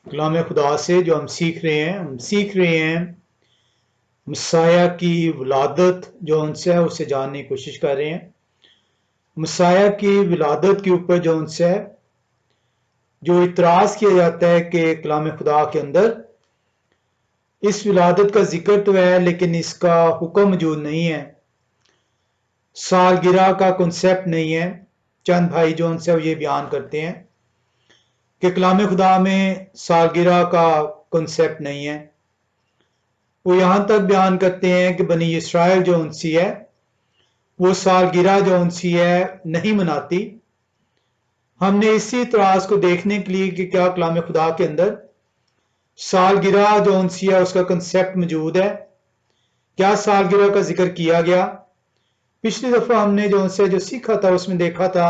कलाम खुदा से जो हम सीख रहे हैं मसाया की विलादत जो उनसे है उसे जानने की कोशिश कर रहे हैं। मसाया की विलादत के ऊपर जो उनसे है जो इतराज़ किया जाता है कि कलाम खुदा के अंदर इस विलादत का जिक्र तो है लेकिन इसका हुक्म मौजूद नहीं है, सालगिरह का कॉन्सेप्ट नहीं है। चंद भाई जो उनसे ये बयान करते हैं कि कलाम खुदा में सालगिरह का कॉन्सेप्ट नहीं है। वो यहां तक बयान करते हैं कि बनी इसराइल जो उनसी है वो सालगिरह जो उनसी है नहीं मनाती। हमने इसी इतराज को देखने के लिए कि क्या कलाम खुदा के अंदर सालगिरह जो उनसी है उसका कंसेप्ट मौजूद है, क्या सालगिरह का जिक्र किया गया। पिछली दफा हमने जो उनसे जो सीखा था उसमें देखा था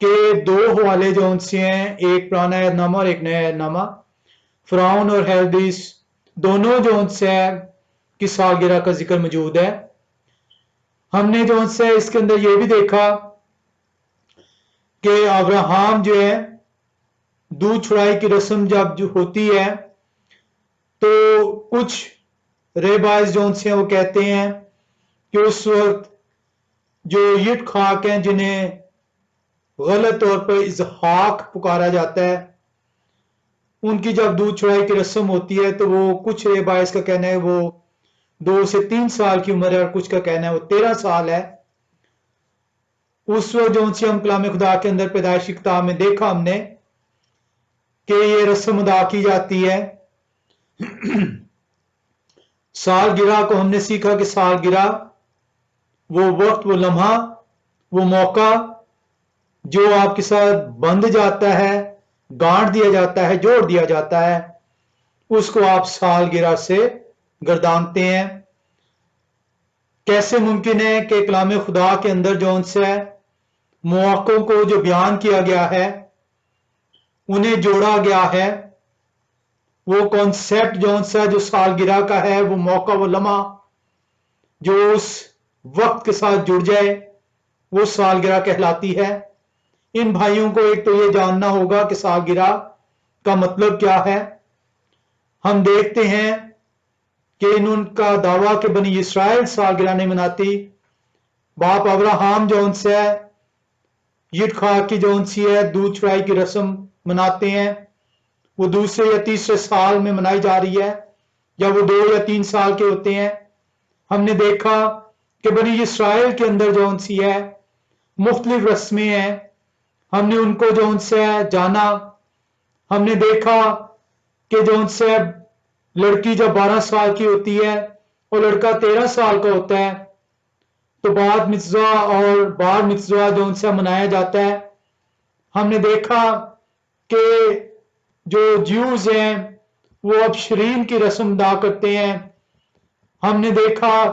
कि दो हवाले जो उनसे हैं, एक पुराना ऐहदनामा और एक नया ऐहदनामा, फिरौन और हेरोदेस दोनों जो उनसे है कि सालगिरह का जिक्र मौजूद है। हमने जो उनसे इसके अंदर ये भी देखा कि अब्राहम जो है दूध छुड़ाई की रस्म जब जो होती है तो कुछ रेबाइज जो उनसे वो कहते हैं कि उस वक्त जो यिट खाक हैं जिन्हें गलत तौर पर इजहाक पुकारा जाता है, उनकी जब दूध छुड़ाई की रस्म होती है तो वो कुछ रेबाइज का कहना है वो 2 से 3 साल की उम्र है और कुछ का कहना है वो 13 साल है। उस वक्त जो उनसे हम कलाम खुदा के अंदर पैदाइशी किताब में देखा हमने कि ये रस्म अदा की जाती है। सालगिरह को हमने सीखा कि सालगिरह वो वक्त, वो लम्हा, वो मौका जो आपके साथ बंध जाता है, गांठ दिया जाता है, जोड़ दिया जाता है, उसको आप सालगिरह से गर्दानते हैं। कैसे मुमकिन है कि कलाम खुदा के अंदर जो उनसे मौक़ों को जो बयान किया गया है उन्हें जोड़ा गया है, वो कॉन्सेप्ट जो सालगिरह का है, वो मौका, वो लम्हा जो उस वक्त के साथ जुड़ जाए वो सालगिरह कहलाती है। इन भाइयों को एक तो ये जानना होगा कि सालगिरह का मतलब क्या है। हम देखते हैं कि उनका दावा कि बनी इसराइल सालगिरह नहीं मनाती। बाप अब्राहम जो उनसे है यित्खा की जो उनसी है दूध छुड़ाई की रस्म मनाते हैं, वो दूसरे या तीसरे साल में मनाई जा रही है जब वो 2 या 3 साल के होते हैं। हमने देखा कि बनी इसराइल के अंदर जो उनसी है मुख्तलिफ रस्में हैं, हमने उनको जो उनसे जाना। हमने देखा कि जो उनसे लड़की जब 12 साल की होती है और लड़का 13 साल का होता है तो बाद मिtzवा और बार मिtzवा जो उनसे मनाया जाता है। हमने देखा कि जो ज्यूज हैं वो अब शरीन की रस्म अदा करते हैं। हमने देखा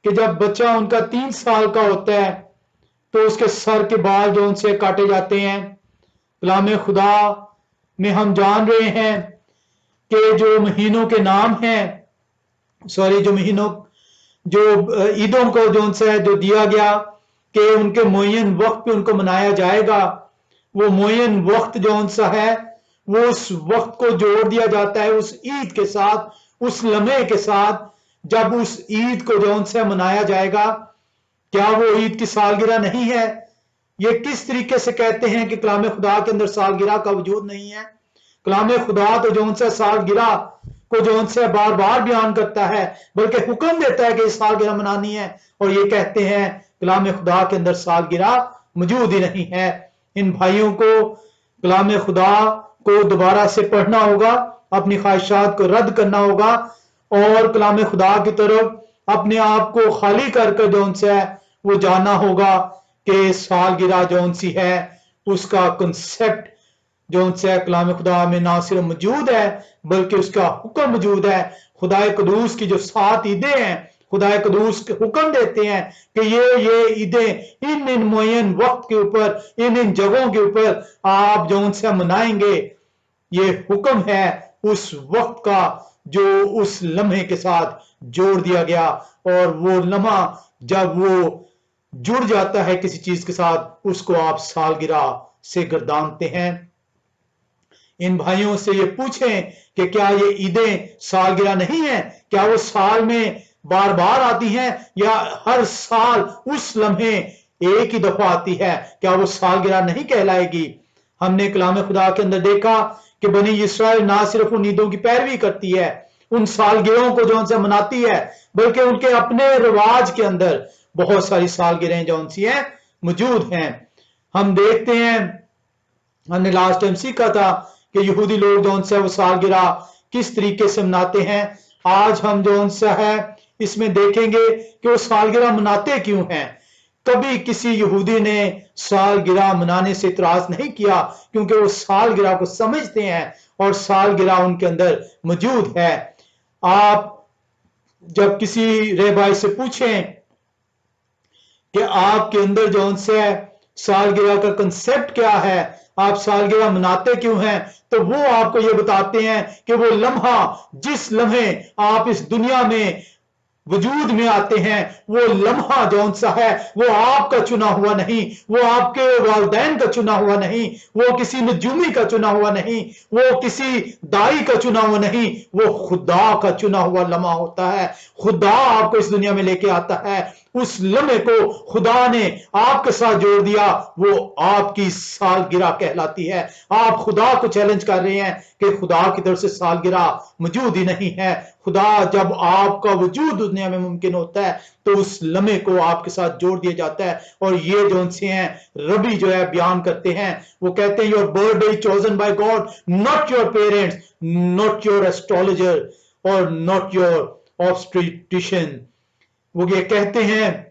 कि जब बच्चा उनका 3 साल का होता है तो उसके सर के बाल जो उनसे काटे जाते हैं। कलाम खुदा में हम जान रहे हैं कि जो महीनों के नाम हैं, जो महीनों जो ईदों को जो उनसे जो दिया गया कि उनके मुअय्यन वक्त पे उनको मनाया जाएगा, वो मुअय्यन वक्त जो उनसा है वो उस वक्त को जोड़ दिया जाता है उस ईद के साथ, उस लम्हे के साथ जब उस ईद को जो उनसे मनाया जाएगा। क्या वो ईद की सालगिरह नहीं है? ये किस तरीके से कहते हैं कि कलाम खुदा के अंदर सालगिरह का वजूद नहीं है? कलाम खुदा तो जो उनसे सालगिरह को जो उनसे बार बार बयान करता है बल्कि हुक्म देता है कि सालगिरह मनानी है, और ये कहते हैं कलाम खुदा के अंदर सालगिरह मौजूद ही नहीं है। इन भाइयों को कलाम खुदा को दोबारा से पढ़ना होगा, अपनी ख्वाहिशात को रद्द करना होगा और कलाम खुदा की तरफ अपने आप को खाली करके जो उनसे वो जानना होगा कि सालगिरह जो उनसी है उसका कंसेप्ट जो उनसे कलाम खुदा में ना सिर्फ मौजूद है बल्कि उसका हुक्म मौजूद है। खुदा कदूस की जो 7 ईदें हैं, खुदा कदूस के हुक्म देते हैं कि ये ईदें इन इन मुअय्यन वक्त के ऊपर, इन इन जगहों के ऊपर आप जो उनसे मनाएंगे। ये हुक्म है उस वक्त का जो उस लम्हे के साथ जोड़ दिया गया, और वो लम्हा जब वो जुड़ जाता है किसी चीज के साथ उसको आप सालगिरह से गर्दानते हैं। इन भाइयों से ये पूछें कि क्या ये ईदें सालगिरह नहीं है, क्या वो साल में बार बार आती हैं या हर साल उस लम्हे एक ही दफा आती है, क्या वो सालगिरह नहीं कहलाएगी। हमने कलाम खुदा के अंदर देखा कि बनी इस्राइल ना सिर्फ उन ईदों की पैरवी करती है, उन सालगिरहों को जो उनसे मनाती है, बल्कि उनके अपने रिवाज के अंदर बहुत सारी सालगिरह जो उनसी हैं मौजूद हैं। हम देखते हैं, हमने लास्ट टाइम सीखा था कि यहूदी लोग जो उनसे वो सालगिरह किस तरीके से मनाते हैं। आज हम जो उनसे है इसमें देखेंगे कि वो सालगिरह मनाते क्यों हैं। कभी किसी यहूदी ने सालगिरह मनाने से इतराज नहीं किया, क्योंकि वो सालगिरह को समझते हैं और सालगिरह उनके अंदर मौजूद है। आप जब किसी रेबाई से पूछें कि आपके अंदर जो उनसे सालगिरह का कंसेप्ट क्या है, आप सालगिरह मनाते क्यों हैं, तो वो आपको ये बताते हैं कि वो लम्हा, जिस लम्हे आप इस दुनिया में वजूद में आते हैं, वो लम्हा जौन सा है वो आपका चुना हुआ नहीं, वो आपके वालिदैन का चुना हुआ नहीं, वो किसी नजूमी का चुना हुआ नहीं, वो किसी दाई का चुना हुआ नहीं, वो खुदा का चुना हुआ लम्हा होता है। खुदा आपको इस दुनिया में लेके आता है, उस लम्हे को खुदा ने आपके साथ जोड़ दिया, वो आपकी सालगिरह कहलाती है। आप खुदा को चैलेंज कर रहे हैं कि खुदा की तरफ से सालगिरह मौजूद ही नहीं है। खुदा जब आपका वजूद दुनिया में मुमकिन होता है तो उस लम्हे को आपके साथ जोड़ दिया जाता है। और ये जो उनसे हैं रबी जो है बयान करते हैं, वो कहते हैं your birthday chosen by God, not your parents, not your astrologer और नॉट योर ऑब्स्टेट्रिशियन। वो ये कहते हैं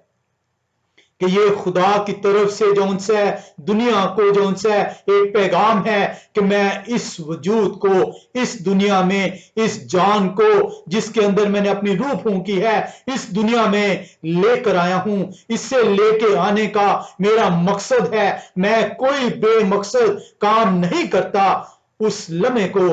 कि ये खुदा की तरफ से जो उनसे दुनिया को जो उनसे एक पैगाम है कि मैं इस वजूद को, इस दुनिया में, इस जान को जिसके अंदर मैंने अपनी रूह फूंकी है, इस दुनिया में लेकर आया हूं। इससे लेके आने का मेरा मकसद है, मैं कोई बेमकसद काम नहीं करता। उस लम्हे को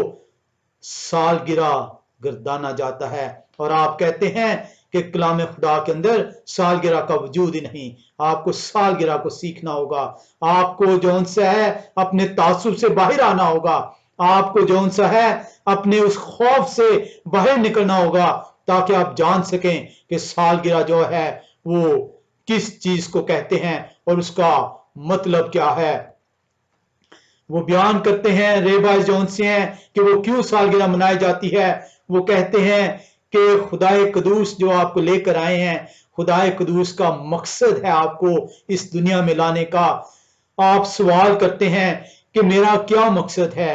सालगिरह गर्दाना जाता है। और आप कहते हैं कि कलाम खुदा के अंदर सालगिरह का वजूद ही नहीं। आपको सालगिरह को सीखना होगा, आपको जौन सा है अपने तासुब से बाहर आना होगा, आपको जौन सा है अपने उस खौफ से बाहर निकलना होगा, ताकि आप जान सकें कि सालगिरह जो है वो किस चीज को कहते हैं और उसका मतलब क्या है। वो बयान करते हैं रेबाज जौन से हैं कि वो क्यों सालगिरह मनाई जाती है। वो कहते हैं कि खुदाए कदूस जो आपको लेकर आए हैं, खुदाए कदूस का मकसद है आपको इस दुनिया में लाने का। आप सवाल करते हैं कि मेरा क्या मकसद है।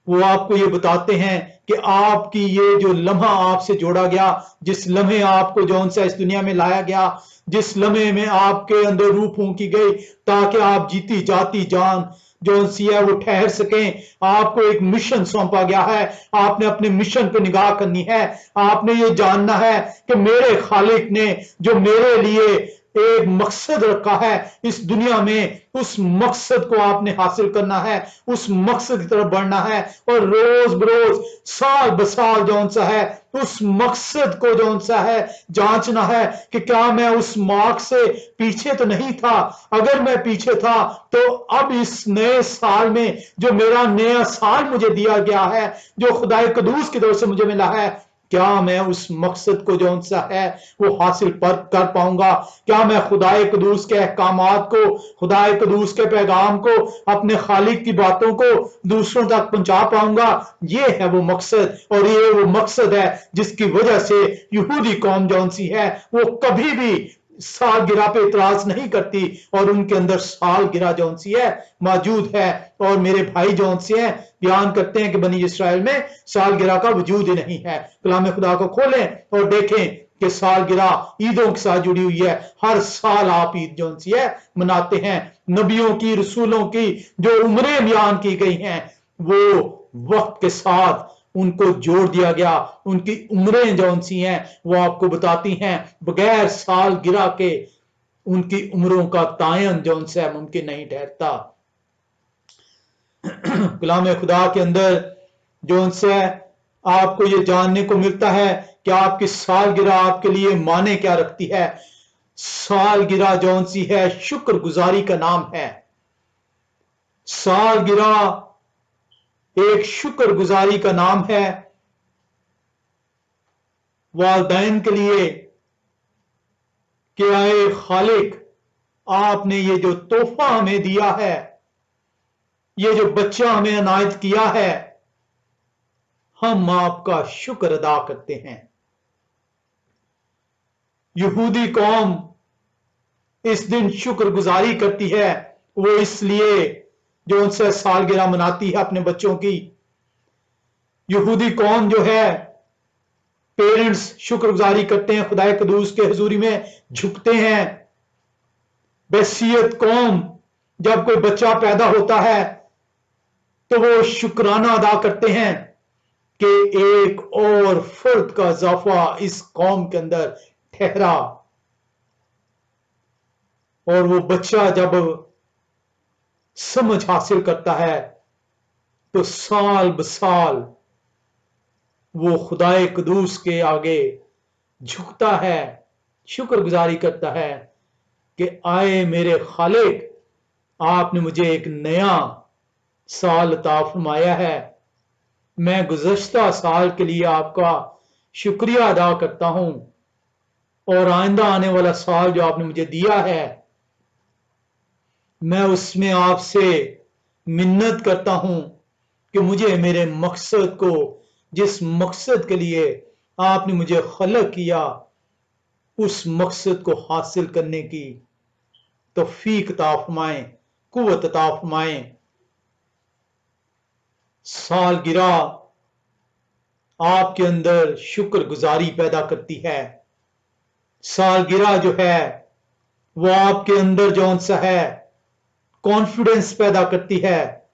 वो आपको ये बताते हैं कि आपकी ये जो लम्हा आपसे जोड़ा गया, जिस लम्हे आपको जौन सा इस दुनिया में लाया गया, जिस लम्हे में आपके अंदर रूह फूंकी गई ताकि आप जीती जाती जान जो सी है वो ठहर सकें, आपको एक मिशन सौंपा गया है। आपने अपने मिशन पे निगाह करनी है। आपने ये जानना है कि मेरे खालिक ने जो मेरे लिए एक मकसद रखा है इस दुनिया में, उस मकसद को आपने हासिल करना है, उस मकसद की तरफ बढ़ना है और रोज बरोज साल बसाल जौन सा है उस मकसद को जौन सा है जांचना है कि क्या मैं उस मार्ग से पीछे तो नहीं था। अगर मैं पीछे था तो अब इस नए साल में जो मेरा नया साल मुझे दिया गया है, जो खुदाए कदूस की तरफ से मुझे मिला है, क्या मैं उस मकसद को जो सा है वो हासिल कर पाऊंगा। क्या मैं खुदाए कदूस के अहकामात को, खुदाए कदूस के पैगाम को, अपने खालिक की बातों को दूसरों तक पहुंचा पाऊंगा। ये है वो मकसद और ये वो मकसद है जिसकी वजह से यहूदी कौम जौन सी है वो कभी भी सालगिरह पे इतराज नहीं करती और उनके अंदर सालगिरह जौन सी है मौजूद है। और मेरे भाई जौन से हैं बयान करते हैं कि बनी इस्राइल में सालगिरह का वजूद ही नहीं है। कलाम खुदा को खोलें और देखें कि सालगिरह ईदों के साथ जुड़ी हुई है। हर साल आप ईद जौन सी है मनाते हैं। नबियों की, रसूलों की जो उम्रें बयान की गई हैं वो वक्त के साथ उनको जोड़ दिया गया। उनकी उम्रें जौन सी हैं वो आपको बताती हैं बगैर सालगिरह के उनकी उम्रों का तायन जौन सा मुमकिन नहीं ठहरता। कलाम खुदा के अंदर जो उनसे आपको ये जानने को मिलता है कि आपकी सालगिरह आपके लिए माने क्या रखती है। सालगिरह जौन सी है शुक्रगुजारी का नाम है। सालगिरह एक शुक्रगुजारी का नाम है वालदैन के लिए कि आए खालिक, आपने ये जो तोहफा हमें दिया है, ये जो बच्चा हमें अनायत किया है, हम आपका शुक्र अदा करते हैं। यहूदी कौम इस दिन शुक्रगुजारी करती है, वो इसलिए जो उनसे सालगिरह मनाती है अपने बच्चों की। यहूदी कौम जो है, पेरेंट्स शुक्रगुजारी करते हैं, खुदाए कदूस के हजूरी में झुकते हैं। बैसियत कौम जब कोई बच्चा पैदा होता है तो वो शुक्राना अदा करते हैं कि एक और फर्द का इजाफा इस कौम के अंदर ठहरा। और वो बच्चा जब समझ हासिल करता है तो साल बसाल वो खुदाए कदूस के आगे झुकता है, शुक्रगुजारी करता है कि आए मेरे खालिक, आपने मुझे एक नया साल अता फरमाया है। मैं गुज़श्ता साल के लिए आपका शुक्रिया अदा करता हूं, और आइंदा आने वाला साल जो आपने मुझे दिया है, मैं उसमें आपसे मिन्नत करता हूं कि मुझे मेरे मकसद को, जिस मकसद के लिए आपने मुझे खलक किया, उस मकसद को हासिल करने की तौफीक अता फरमाएं, कुव्वत अता फरमाएं। सालगिरह आपके अंदर शुक्रगुजारी पैदा करती है। सालगिरह जो है वो आपके अंदर जौन सा है कॉन्फिडेंस पैदा करती है,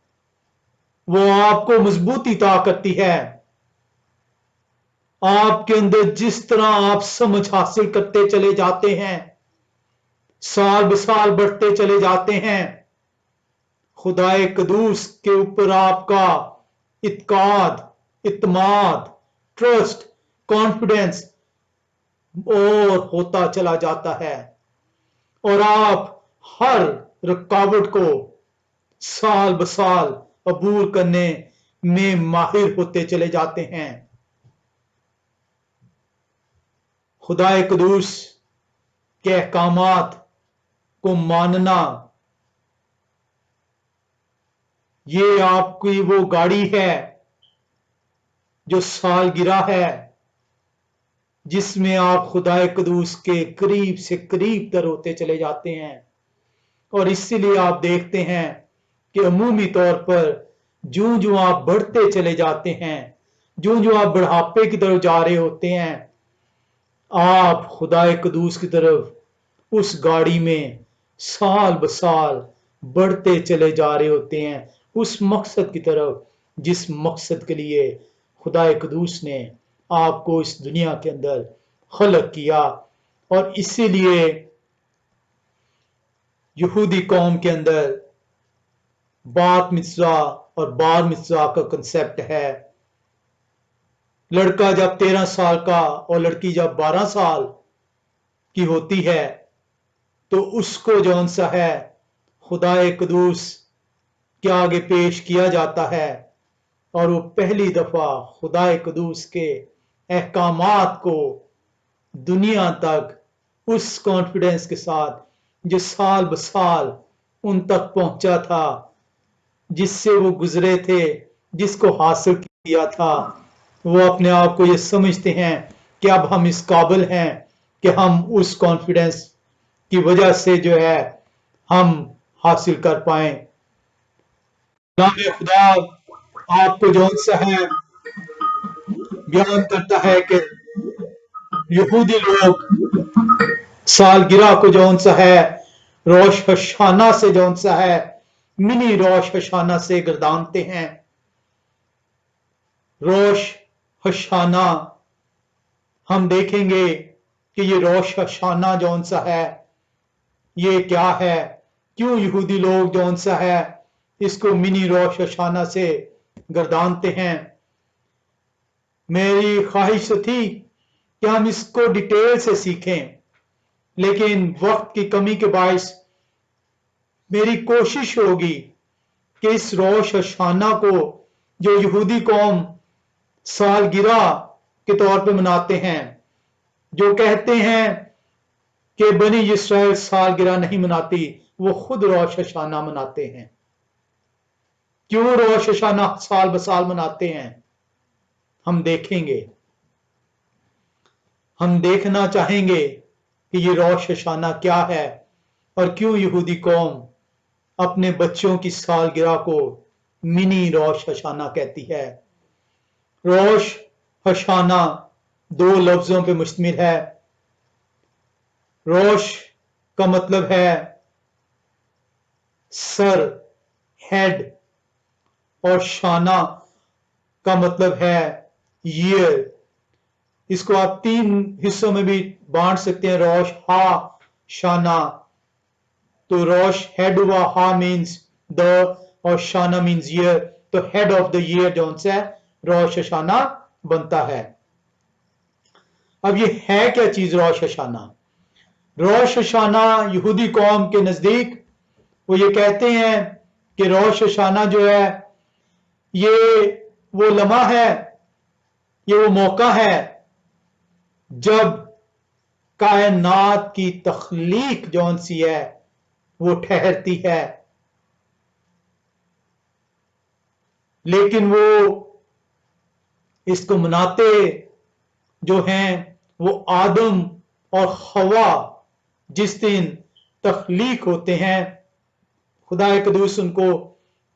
वो आपको मजबूती अता करती है। आपके अंदर जिस तरह आप समझ हासिल करते चले जाते हैं, साल बसाल बढ़ते चले जाते हैं, खुदाए कदूस के ऊपर आपका इत्काद, इत्माद, ट्रस्ट, कॉन्फिडेंस और होता चला जाता है, और आप हर रुकावट को साल बसाल अबूर करने में माहिर होते चले जाते हैं। खुदाए कदूस के अहकामात को मानना, ये आपकी वो गाड़ी है जो सालगिरह है, जिसमें आप खुदाए कदूस के करीब से करीब तर होते चले जाते हैं। और इसीलिए आप देखते हैं कि अमूमी तौर पर जो जो आप बढ़ते चले जाते हैं, जो जो आप बुढ़ापे की तरफ जा रहे होते हैं, आप खुदाए कदूस की तरफ उस गाड़ी में साल बसाल बढ़ते चले जा रहे होते हैं, उस मकसद की तरफ जिस मकसद के लिए खुदाए कदूस ने आपको इस दुनिया के अंदर खलक किया। और इसीलिए यहूदी कौम के अंदर बात मिtzवा और बार मिtzवा का कंसेप्ट है। लड़का जब 13 साल का और लड़की जब 12 साल की होती है तो उसको जौन सा है खुदाए कदूस के आगे पेश किया जाता है, और वो पहली दफा खुदाए कदूस के अहकामात को दुनिया तक उस कॉन्फिडेंस के साथ जो साल बसाल उन तक पहुंचा था, जिससे वो गुजरे थे, जिसको हासिल किया था, वो अपने आप को ये समझते हैं कि अब हम इस काबिल हैं कि हम उस कॉन्फिडेंस की वजह से जो है हम हासिल कर पाए। कलाम खुदा आपको जौन सा है बयान करता है कि यहूदी लोग सालगिरह को जौन सा है रोश हशाना से जौन सा है मिनी रोश हशाना से गर्दानते हैं। रोश हशाना हम देखेंगे कि ये रोश हशाना जौन सा है ये क्या है, क्यों यहूदी लोग जौन सा है इसको मिनी रोश हशाना से गर्दानते हैं। मेरी ख्वाहिश थी कि हम इसको डिटेल से सीखें, लेकिन वक्त की कमी के बायस मेरी कोशिश होगी कि इस रोश हशाना को जो यहूदी कौम सालगिरह के तौर पे मनाते हैं, जो कहते हैं कि बनी इस्राइल सालगिरह नहीं मनाती, वो खुद रोश हशाना मनाते हैं। क्यों रोश हशाना साल बसाल मनाते हैं, हम देखेंगे। हम देखना चाहेंगे कि ये रोश हशाना क्या है और क्यों यहूदी कौम अपने बच्चों की सालगिरह को मिनी रोश हशाना कहती है। रोश हशाना दो लफ्जों पे मुश्तमिल है। रोश का मतलब है सर, हेड, और शाना का मतलब है ईयर। इसको आप तीन हिस्सों में भी बांट सकते हैं, रोश, हा, शाना। तो रोश हेड हुआ, हा मीन्स द, और शाना मीन्स ईयर। तो हेड ऑफ द ईयर जो है रोश शाना बनता है। अब ये है क्या चीज रोश शाना? रोश शाना यहूदी कौम के नजदीक वो ये कहते हैं कि रोश शाना जो है ये वो लम्हा है, ये वो मौका है जब कायनात की तख्लीक जौन सी है वो ठहरती है। लेकिन वो इसको मनाते जो हैं वो आदम और हवा जिस दिन तख्लीक होते हैं, खुदा कदूस उनको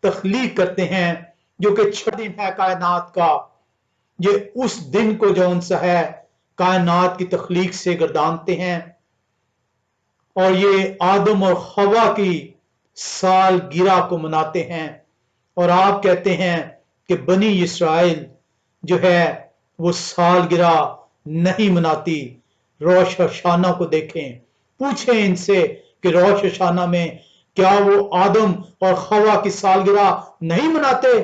तख्लीक करते हैं, जो कि छठा दिन है कायनात का। ये उस दिन को जौन सा है कायनात की तख्लीक से गर्दानते हैं और ये आदम और हवा की सालगिरह को मनाते हैं। और आप कहते हैं कि बनी इस्राइल जो है वो सालगिरह नहीं मनाती। रोश हशाना को देखें, पूछें इनसे कि रोश हशाना में क्या वो आदम और हवा की सालगिरह नहीं मनाते?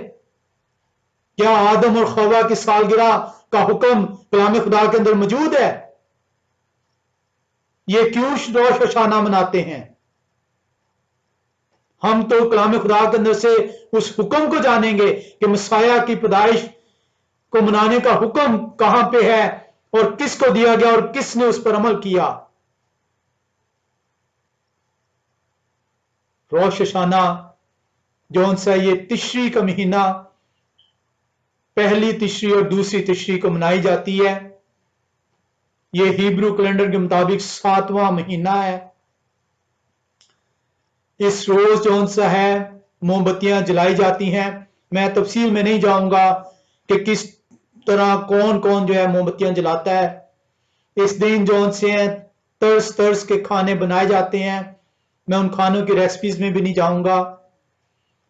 क्या आदम और हवा की सालगिरह का हुक्म कलाम खुदा के अंदर मौजूद है? ये क्यों रोश हशाना मनाते हैं? हम तो कलाम खुदा के अंदर से उस हुक्म को जानेंगे कि मसाया की पैदाइश को मनाने का हुक्म कहां पे है और किसको दिया गया और किसने उस पर अमल किया। रोश हशाना जौन सा ये तिश्री का महीना, पहली तिश्री और दूसरी तिश्री को मनाई जाती है। ये हिब्रू कैलेंडर के मुताबिक 7वां महीना है। इस रोज जौन सा है मोमबत्तियां जलाई जाती हैं। मैं तफसील में नहीं जाऊंगा कि किस तरह कौन कौन जो है मोमबत्तियां जलाता है। इस दिन जौन से हैं तर्स तर्स के खाने बनाए जाते हैं। मैं उन खानों की रेसिपीज में भी नहीं जाऊंगा।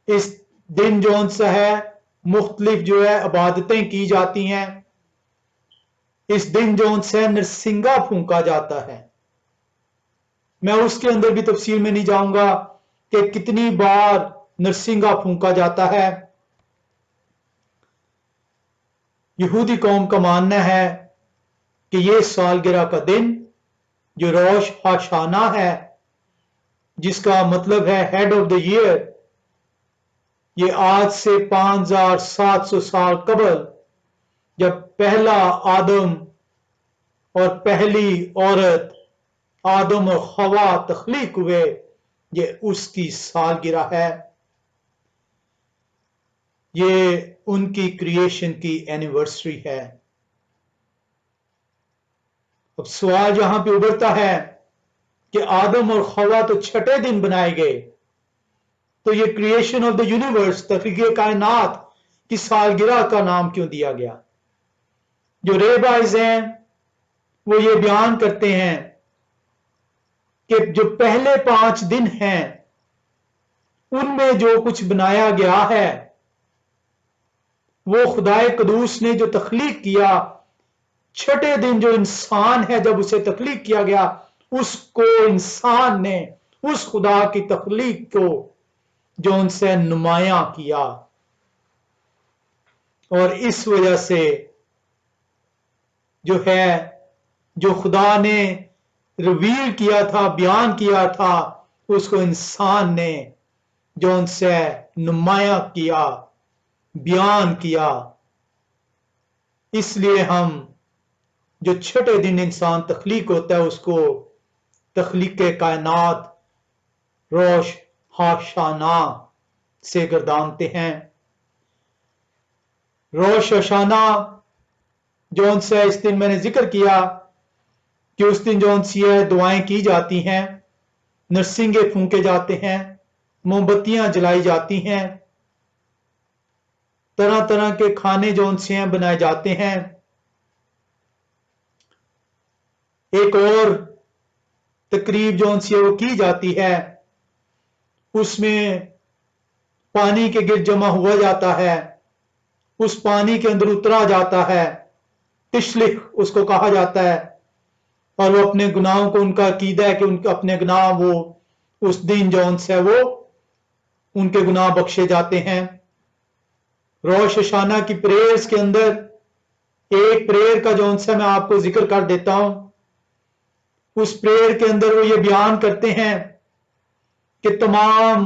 इस दिन जौन सा है मुख्तलिफ जो है इबादतें की जाती हैं। इस दिन जौन से नरसिंगा फूंका जाता है। मैं उसके अंदर भी तफसील में नहीं जाऊंगा कि कितनी बार नरसिंगा फूंका जाता है। यहूदी कौम का मानना है कि ये सालगिरह का दिन जो रोश हशाना है, जिसका मतलब है हेड ऑफ द ईयर, ये आज से 5700 साल कबल जब पहला आदम और पहली औरत आदम और हवा तख्लीक हुए, ये उसकी सालगिरह है। ये उनकी क्रिएशन की एनिवर्सरी है। अब सवाल यहां पे उभरता है कि आदम और हवा तो छठे दिन बनाए गए, तो ये क्रिएशन ऑफ द यूनिवर्स, तख्लीक कायनात की सालगिरह का नाम क्यों दिया गया? जो रेबाइज हैं वो ये बयान करते हैं कि जो पहले 5 दिन हैं उनमें जो कुछ बनाया गया है वो खुदाए कदूस ने जो तख्लीक किया, छठे दिन जो इंसान है जब उसे तख्लीक किया गया, उसको इंसान ने उस खुदा की तख्लीक को जो उनसे नुमाया किया। और इस वजह से जो है जो खुदा ने रिवील किया था, बयान किया था, उसको इंसान ने जो उनसे नुमाया किया, बयान किया। इसलिए हम जो छठे दिन इंसान तख्लीक होता है उसको तख्लीक कायनात रोश हाशाना से गर्दानते हैं। रोश हाशाना जौन सा इस दिन मैंने जिक्र किया कि उस दिन जौन सी है दुआएं की जाती हैं, नरसिंगे फूंके जाते हैं, मोमबत्तियां जलाई जाती हैं, तरह तरह के खाने जौन से हैं बनाए जाते हैं। एक और तकरीब जौन सी है वो की जाती है, उसमें पानी के गिर्द जमा हुआ जाता है, उस पानी के अंदर उतरा जाता है, तिशलिख उसको कहा जाता है, और वो अपने गुनाहों को, उनका अकीदा है कि उनके अपने गुनाह वो उस दिन जौन से वो उनके गुनाह बख्शे जाते हैं। रोश हाशाना की प्रेयर्स के अंदर एक प्रेयर का जौन सा मैं आपको जिक्र कर देता हूं। उस प्रेयर के अंदर वो ये बयान करते हैं कि तमाम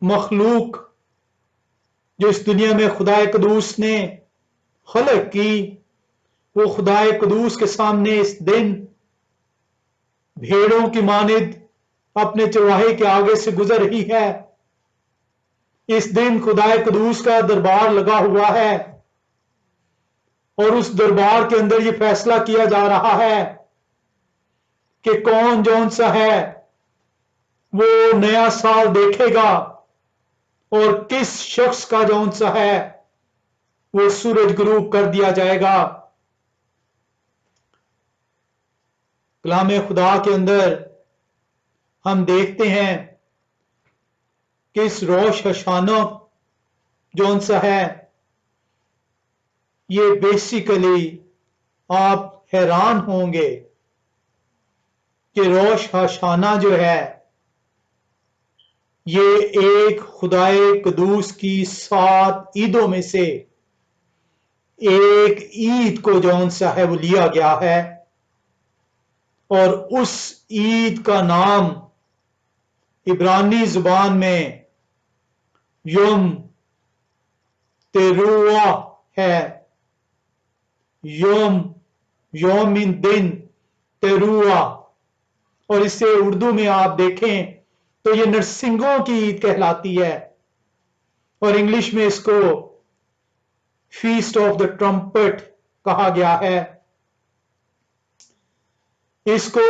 मखलूक जो इस दुनिया में खुदाए कदूस ने खलक की, वो खुदाए कदूस के सामने इस दिन भेड़ों की मानिद अपने चरवाहे के आगे से गुजर रही है। इस दिन खुदाए कदूस का दरबार लगा हुआ है और उस दरबार के अंदर ये फैसला किया जा रहा है कि कौन जौन सा है वो नया साल देखेगा और किस शख्स का जौन सा है वो सूरज गुरूब कर दिया जाएगा। कलाम खुदा के अंदर हम देखते हैं कि इस रोश हाशाना जौन सा है, ये बेसिकली आप हैरान होंगे कि रोश हाशाना जो है ये एक खुदाए कदूस की 7 ईदों में से एक ईद को जौन सा है वो लिया गया है, और उस ईद का नाम इब्रानी जुबान में योम तेरुआ है। योमिन दिन तेरुआ, और इसे उर्दू में आप देखें तो ये नरसिंगों की ईद कहलाती है, और इंग्लिश में इसको फीस्ट ऑफ द ट्रम्पेट कहा गया है। इसको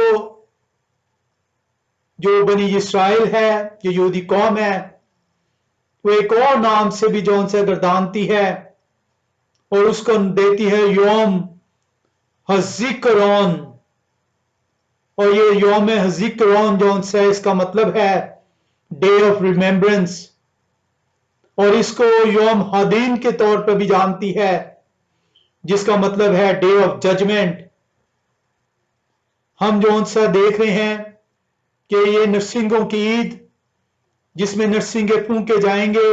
जो बनी इस्राइल है, जो यहूदी कौम है, वो एक और नाम से भी जौन से गर्दानती है और उसको देती है योम हजिकरौन। और ये योम हजिकरौन जौन से इसका मतलब है डे ऑफ रिमेम्बरेंस, और इसको योम हदीन के तौर पर भी जानती है जिसका मतलब है डे ऑफ जजमेंट। हम जौन सा देख रहे हैं कि ये नरसिंगों की ईद जिसमें नरसिंगे फूंके जाएंगे,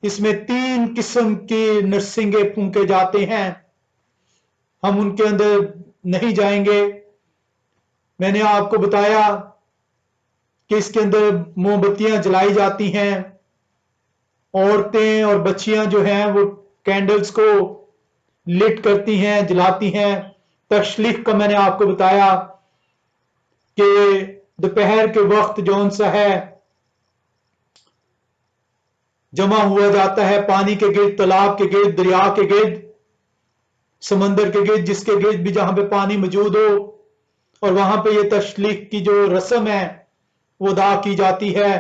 इसमें 3 किस्म के नरसिंगे फूंके जाते हैं। हम उनके अंदर नहीं जाएंगे। मैंने आपको बताया कि इसके अंदर मोमबत्तियां जलाई जाती हैं, औरतें और बच्चियां जो हैं वो कैंडल्स को लिट करती हैं, जलाती हैं। तशलीख का मैंने आपको बताया कि दोपहर के वक्त जौन सा है जमा हुआ जाता है पानी के गिर्द, तालाब के गिर्द, दरिया के गिर्द, समंदर के गिर्द, जिसके गिर्द भी जहां पे पानी मौजूद हो, और वहां पे ये तशलीख की जो रस्म है वो अदा की जाती है,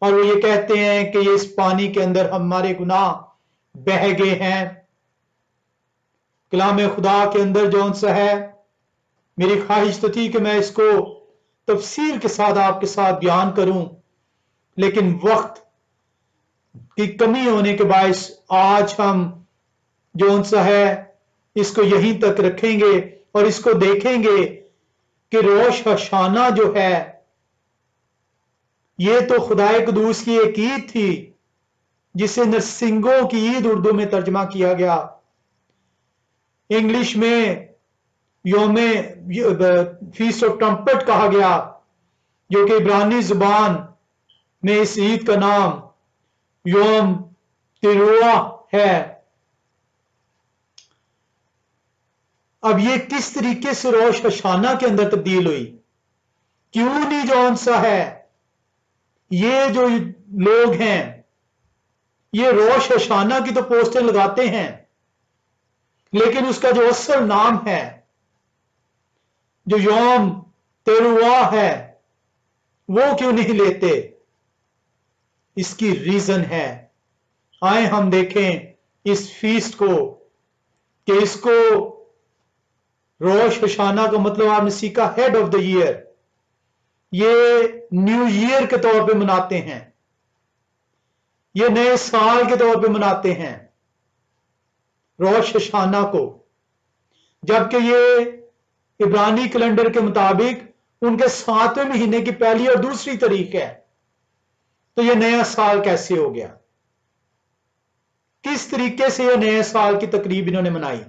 और वो ये कहते हैं कि ये इस पानी के अंदर हमारे गुनाह बह गए हैं। कलाम खुदा के अंदर जौन सा है, मेरी ख्वाहिश तो थी कि मैं इसको तफसील के साथ आपके साथ बयान करूं, लेकिन वक्त की कमी होने के बायस आज हम जौन सा है इसको यहीं तक रखेंगे और इसको देखेंगे कि रोश हाशाना जो है ये तो खुदाए कदूस की एक ईद थी जिसे नरसिंगों की ईद उर्दू में तर्जमा किया गया। इंग्लिश में योमे फीस्ट ऑफ ट्रम्पेट कहा गया, जो कि इब्रानी जुबान में इस ईद का नाम योम तिरुआ है। अब ये किस तरीके से रोश हशाना के अंदर तब्दील हुई, क्यों नहीं जौन सा है, ये जो लोग हैं ये रोश हशाना की तो पोस्टर लगाते हैं, लेकिन उसका जो असल नाम है जो योम तेरुआ है वो क्यों नहीं लेते? इसकी रीजन है। आए हम देखें इस फीस्ट को कि इसको रोश हशाना का मतलब आपने सीखा हेड ऑफ द ईयर, ये न्यू ईयर के तौर पे मनाते हैं, ये नए साल के तौर पे मनाते हैं रोश हशाना को, जबकि ये इब्रानी कैलेंडर के मुताबिक उनके 7वें महीने की पहली और दूसरी तारीख है। तो ये नया साल कैसे हो गया? किस तरीके से ये नए साल की तकरीब इन्होंने मनाई?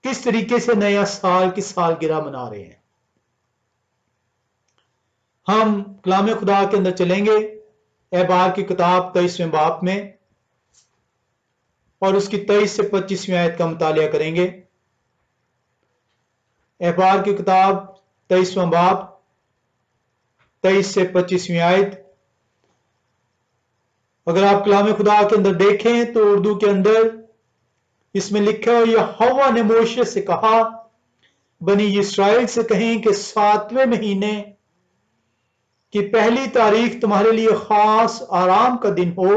किस तरीके से नया साल की सालगिरह मना रहे हैं? हम कलाम खुदा के अंदर चलेंगे, एहबार की किताब 23वें बाब में, और उसकी 23 से 25वीं आयत का मुतालिया करेंगे। एहबार की किताब 23वां बाब 23 से 25वीं आयत। अगर आप कलाम खुदा के अंदर देखें तो उर्दू के अंदर इसमें लिखा है, यहोवा ने मोशे से कहा, बनी इस्राएल से कहें कि 7वें महीने की पहली तारीख तुम्हारे लिए खास आराम का दिन हो,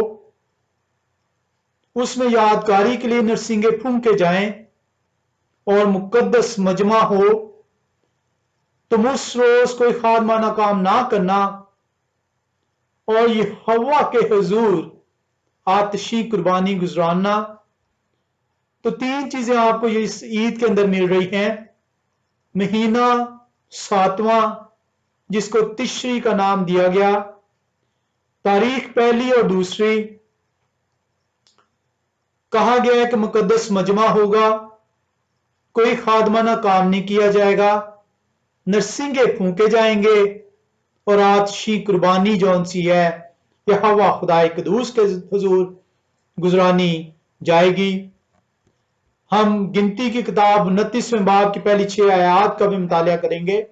उसमें यादगारी के लिए नरसिंगे फूंके जाएं और मुकद्दस मजमा हो। तुम उस रोज कोई खादमाना काम ना करना और यहोवा के हुजूर आतिशी कुर्बानी गुजराना। तो 3 चीजें आपको ये इस ईद के अंदर मिल रही हैं। महीना 7वां जिसको तिश्री का नाम दिया गया, तारीख पहली और दूसरी, कहा गया है कि मुकद्दस मजमा होगा, कोई खादमाना काम नहीं किया जाएगा, नरसिंगे फूंके जाएंगे और आतिशी कुर्बानी जौन सी है यहोवा खुदाए कदूस के हुजूर गुजरानी जाएगी। हम गिनती की किताब 29वें बाब की पहली 6 आयात का भी मुतालिया करेंगे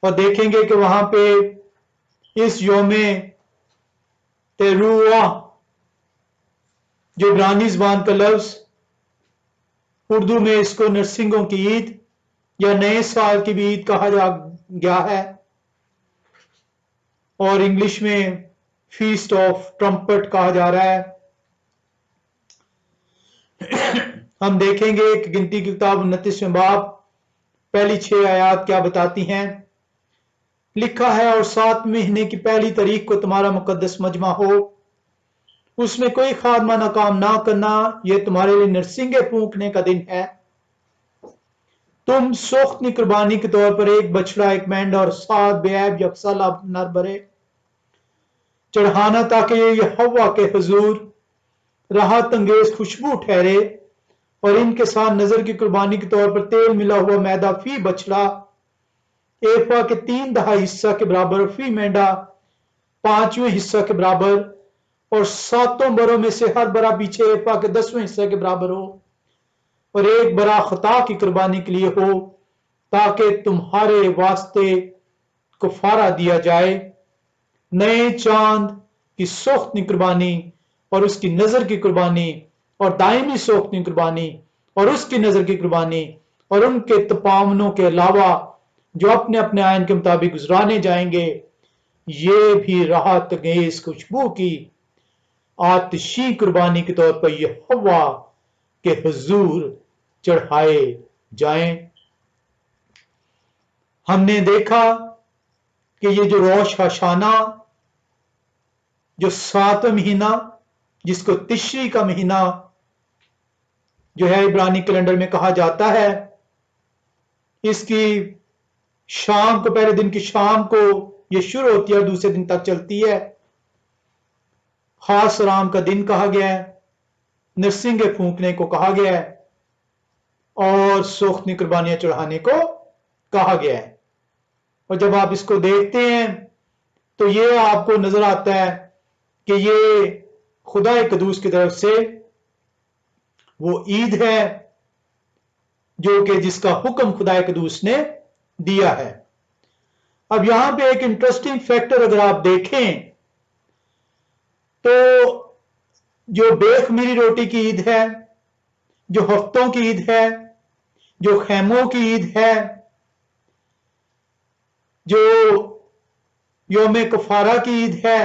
और देखेंगे कि वहां पे इस योमे तेरुआ जो इब्रानी ज़बान का लफ्ज, उर्दू में इसको नरसिंगों की ईद या नए साल की भी ईद कहा जा गया है, और इंग्लिश में फीस्ट ऑफ ट्रम्पट कहा जा रहा है। हम देखेंगे कि गिनती की किताब 29वें बाब पहली 6 आयात क्या बताती हैं। लिखा है, और 7 महीने की पहली तारीख को तुम्हारा मुकद्दस मजमा हो, उसमें कोई खादमाना काम ना करना, यह तुम्हारे लिए नरसिंगे फूंकने का दिन है। तुम सोख्तनी कुर्बानी के तौर पर एक बछड़ा, एक मेंढा और 7 बेऐब यकसाला नर बरे चढ़ाना, ताकि ये यहोवा के हुजूर राहत अंगेज खुशबू ठहरे। और इनके साथ नजर की कुर्बानी के तौर पर तेल मिला हुआ मैदा फी बछड़ा एफा के 3/4 हिस्सा के बराबर, फी मेंढा 5वें हिस्सा के बराबर, और 7 बरों में से हर बरा पीछे एफा के 10वें हिस्से के बराबर हो, और एक बरा खता की कुर्बानी के लिए हो, ताकि तुम्हारे वास्ते कुफारा दिया जाए। नए चांद की सोख्तनी कुर्बानी और उसकी नजर की कुर्बानी, और दायमी सोख्तनी कुर्बानी और उसकी नजर की कुर्बानी, और उनके तपावनों के अलावा जो अपने अपने आयन के मुताबिक गुजराने जाएंगे, ये भी राहत अंगेज खुशबू की आतिशी कुर्बानी के तौर पर यहोवा के हुजूर चढ़ाए जाएं। हमने देखा कि ये जो रोश हशाना, जो 7वां महीना जिसको तिश्री का महीना जो है इब्रानी कैलेंडर में कहा जाता है, इसकी शाम को, पहले दिन की शाम को ये शुरू होती है और दूसरे दिन तक चलती है। खास आराम का दिन कहा गया है, नरसिंगे फूंकने को कहा गया है, और सोख्तनी कुर्बानियां चढ़ाने को कहा गया है। और जब आप इसको देखते हैं तो ये आपको नजर आता है कि ये खुदा कदूस की तरफ से वो ईद है जो कि जिसका हुक्म खुदा कदूस ने दिया है। अब यहां पे एक इंटरेस्टिंग फैक्टर अगर आप देखें तो जो बेखमीरी रोटी की ईद है, जो हफ्तों की ईद है, जो खैमों की ईद है, जो योम कफारा की ईद है,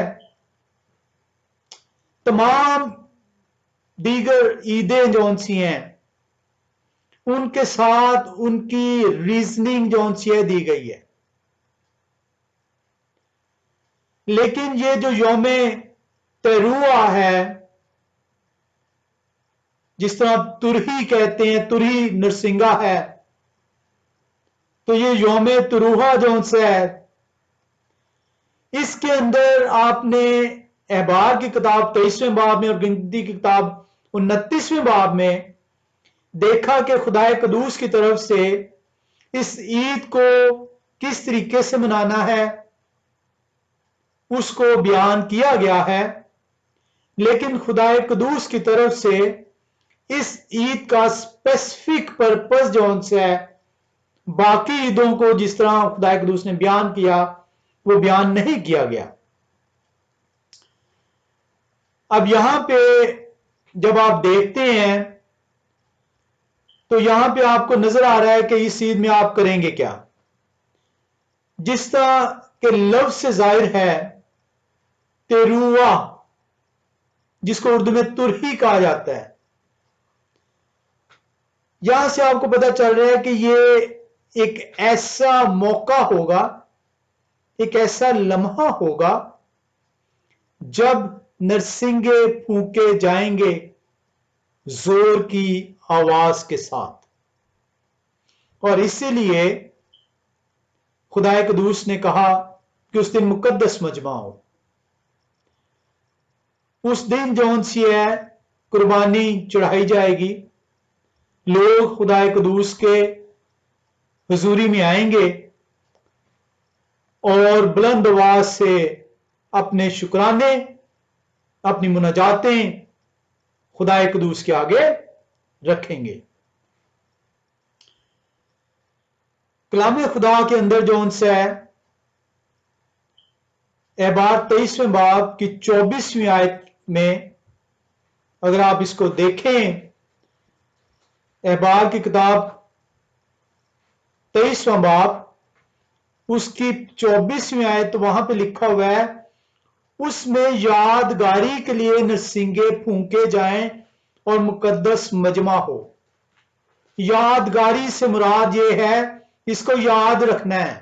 तमाम दीगर ईदें जौन सी हैं उनके साथ उनकी रीजनिंग जौन सी है दी गई है। लेकिन ये जो योम तरुआ है, जिस तरह तुरही कहते हैं, तुरही नरसिंगा है, तो ये योम तुरुहा जौन सा है, इसके अंदर आपने अहबार की किताब 23वें बाब में और गिनती की किताब 29वें बाब में देखा कि खुदाए कदूस की तरफ से इस ईद को किस तरीके से मनाना है उसको बयान किया गया है। लेकिन खुदाए कदूस की तरफ से इस ईद का स्पेसिफिक पर्पस जौन से है बाकी ईदों को जिस तरह खुदाए कदूस ने बयान किया वो बयान नहीं किया गया। अब यहां पे जब आप देखते हैं तो यहां पे आपको नजर आ रहा है कि इस ईद में आप करेंगे क्या। जिस तरह के लफ्ज से जाहिर है तेरुआ, जिसको उर्दू में तुरही कहा जाता है, यहां से आपको पता चल रहा है कि ये एक ऐसा मौका होगा, एक ऐसा लम्हा होगा जब नरसिंगे फूके जाएंगे जोर की आवाज के साथ। और इसीलिए खुदाए कदूस ने कहा कि उस दिन मुकद्दस मजमा हो। उस दिन जौन सी है कुर्बानी चढ़ाई जाएगी, लोग खुदाए कदूस के हुजूरी में आएंगे और बुलंद आवाज से अपने शुक्राने, अपनी मुनाजातें खुदाए कदूस के आगे रखेंगे। कलाम खुदा के अंदर जौन सा है एहबार 23वें बाब की 24वीं आयत में अगर आप इसको देखें, एहबार की किताब 23वां बाब उसकी 24वीं आयत वहां पे लिखा हुआ है, उसमें यादगारी के लिए नरसिंगे फूंके जाएं और मुकद्दस मजमा हो। यादगारी से मुराद ये है इसको याद रखना है।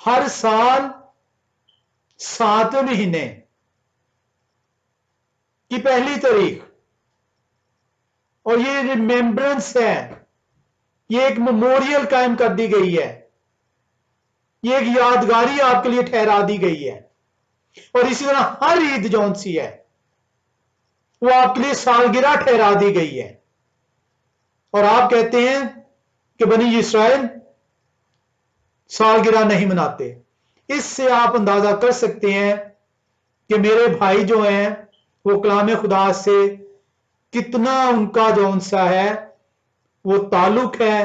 हर साल 7वें महीने की पहली तारीख, और ये रिमेम्बरेंस है, ये एक मेमोरियल कायम कर दी गई है, ये एक यादगारी आपके लिए ठहरा दी गई है। और इसी तरह हर ईद जौन सी है वो आपके लिए सालगिरह ठहरा दी गई है। और आप कहते हैं कि बनी इस्राएल सालगिरह नहीं मनाते। इससे आप अंदाजा कर सकते हैं कि मेरे भाई जो हैं वो कलाम खुदा से कितना उनका जौन सा है वो ताल्लुक है।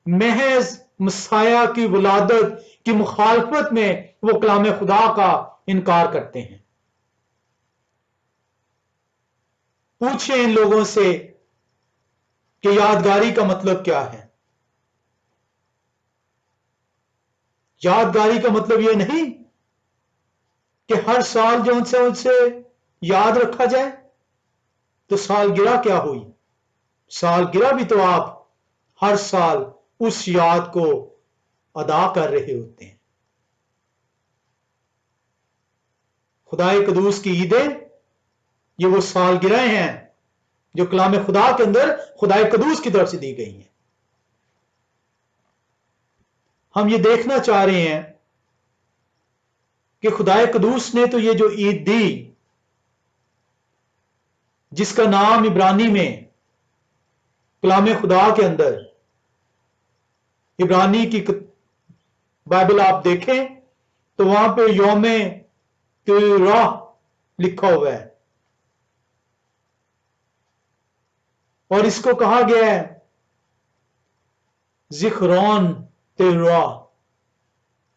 महज मसाया की वलादत की मुखालफत में वो कलाम खुदा का इनकार करते हैं। पूछें इन लोगों से कि यादगारी का मतलब क्या है। यादगारी का मतलब यह नहीं कि हर साल जो उनसे याद रखा जाए। तो सालगिरह क्या हुई? सालगिरह भी तो आप हर साल उस याद को अदा कर रहे होते हैं। खुदाए कदूस की ईदें ये वो सालगिरह हैं जो कलाम खुदा के अंदर खुदाए कदूस की तरफ से दी गई हैं। हम ये देखना चाह रहे हैं कि खुदाए कदूस ने तो ये जो ईद दी जिसका नाम इब्रानी में कलाम खुदा के अंदर इब्रानी की बाइबल आप देखें तो वहां पे यौमे तेरा लिखा हुआ है और इसको कहा गया है जिक्रोन तेरा,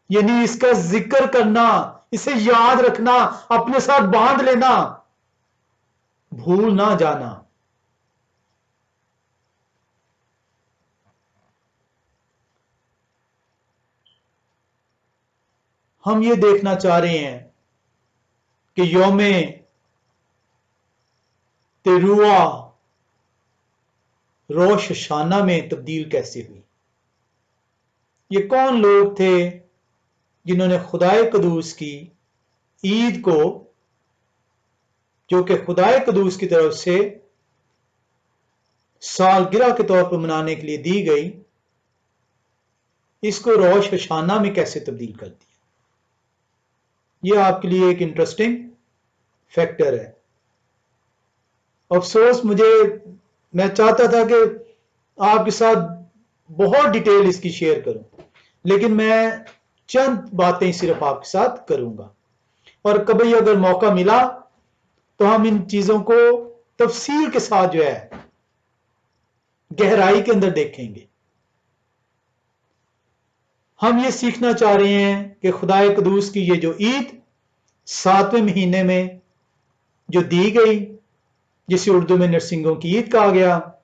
यानी इसका जिक्र करना, इसे याद रखना, अपने साथ बांध लेना, भूल ना जाना। हम ये देखना चाह रहे हैं कि यौमे तेरुआ रोश शाना में तब्दील कैसे हुई। ये कौन लोग थे जिन्होंने खुदाए कदूस की ईद को, जो कि खुदाए कदूस की तरफ से सालगिरह के तौर पर मनाने के लिए दी गई, इसको रोश शाना में कैसे तब्दील कर दिया। यह आपके लिए एक इंटरेस्टिंग फैक्टर है। अफसोस मैं चाहता था कि आपके साथ बहुत डिटेल इसकी शेयर करूं, लेकिन मैं चंद बातें सिर्फ आपके साथ करूंगा और कभी अगर मौका मिला तो हम इन चीजों को तफसील के साथ जो है गहराई के अंदर देखेंगे। हम ये सीखना चाह रहे हैं कि खुदाए कदूस की ये जो ईद 7वें महीने में जो दी गई, जिसे उर्दू में नरसिंगों की ईद कहा गया,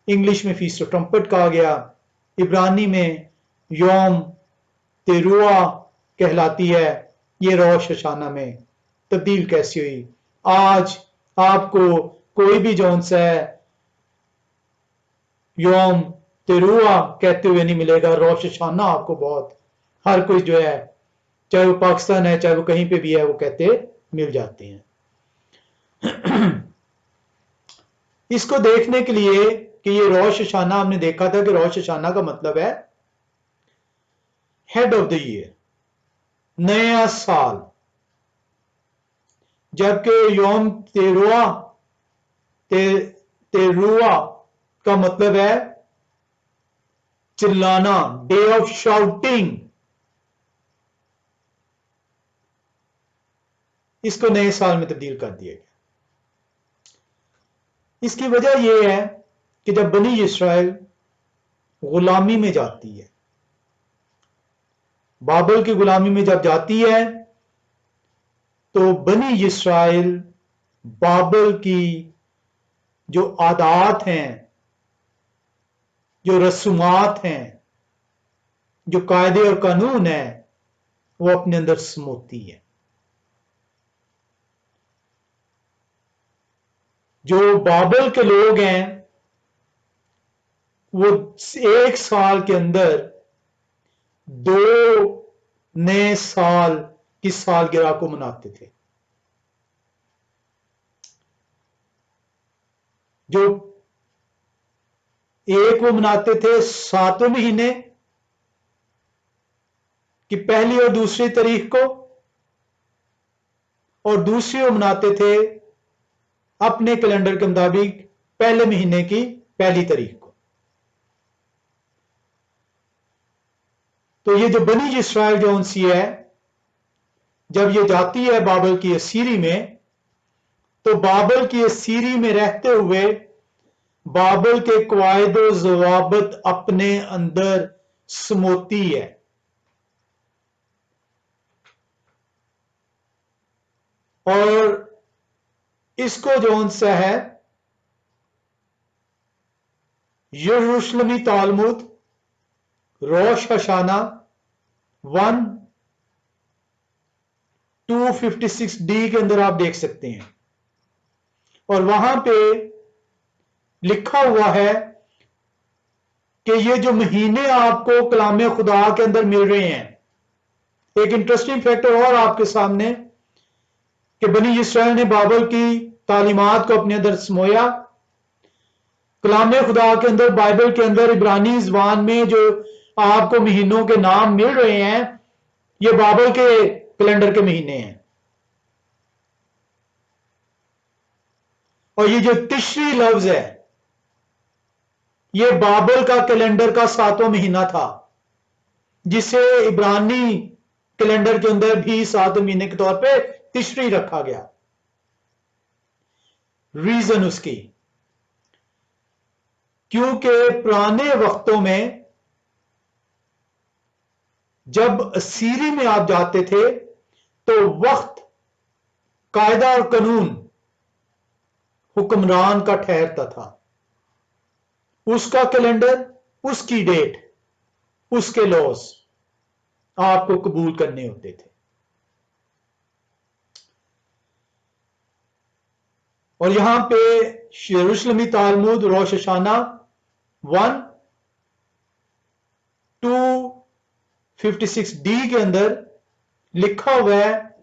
इंग्लिश में फीस्ट ऑफ ट्रम्पट कहा गया, इब्रानी में योम तेरुआ कहलाती है, ये रोश हशाना में तब्दील कैसी हुई। आज आपको कोई भी जौन सा है योम तेरुआ कहते हुए नहीं मिलेगा। रोश हशाना आपको बहुत, हर कोई जो है, चाहे वो पाकिस्तान है चाहे वो कहीं पे भी है, वो कहते मिल जाते हैं। इसको देखने के लिए कि ये रोश शाना, हमने देखा था कि रोश शाना का मतलब है हेड ऑफ द ईयर, नया साल, जबकि योम तेरुआ का मतलब है चिल्लाना, डे ऑफ शाउटिंग। इसको नए साल में तब्दील कर दिया गया। इसकी वजह यह है कि जब बनी इस्राइल गुलामी में जाती है, बाबल की गुलामी में जब जाती है, तो बनी इस्राइल बाबल की जो आदात हैं, जो रसूमात हैं, जो कायदे और कानून है, वो अपने अंदर समोती है। जो बाबल के लोग हैं वो एक साल के अंदर 2 नए साल की सालगिरह को मनाते थे। जो एक वो मनाते थे 7वें महीने की पहली और दूसरी तारीख को, और दूसरी वो मनाते थे अपने कैलेंडर के मुताबिक पहले महीने की पहली तारीख को। तो ये जो बनी इस्राइल जो उनसी है, जब ये जाती है बाबल की असीरी में, तो बाबल की असीरी में रहते हुए बाबल के कवायद जवाबत अपने अंदर समोती है। और इसको जो सा है यरूशलेमी तालमुद रोश हशाना 1256D के अंदर आप देख सकते हैं, और वहां पे लिखा हुआ है कि ये जो महीने आपको कलाम खुदा के अंदर मिल रहे हैं, एक इंटरेस्टिंग फैक्टर और आपके सामने कि बनी इस्राइल ने बाबल की तालीमात को अपने अंदर समोया। कलाम खुदा के अंदर, बाइबल के अंदर इब्रानी ज़बान में जो आपको महीनों के नाम मिल रहे हैं, ये बाबल के कैलेंडर के महीने हैं। और ये जो तिश्री लफ्ज है, ये बाबल का कैलेंडर का 7वां महीना था। जिसे इब्रानी कैलेंडर के अंदर भी 7वें महीने के तौर पे तिश्री रखा गया। रीजन उसकी, क्योंकि पुराने वक्तों में जब असीरी में आप जाते थे तो वक्त, कायदा और कानून हुक्मरान का ठहरता था। उसका कैलेंडर, उसकी डेट, उसके लॉज आपको कबूल करने होते थे। और यहां पे यरूशलेमी तालमुद रोश हशाना 1:256D के अंदर लिखा हुआ है,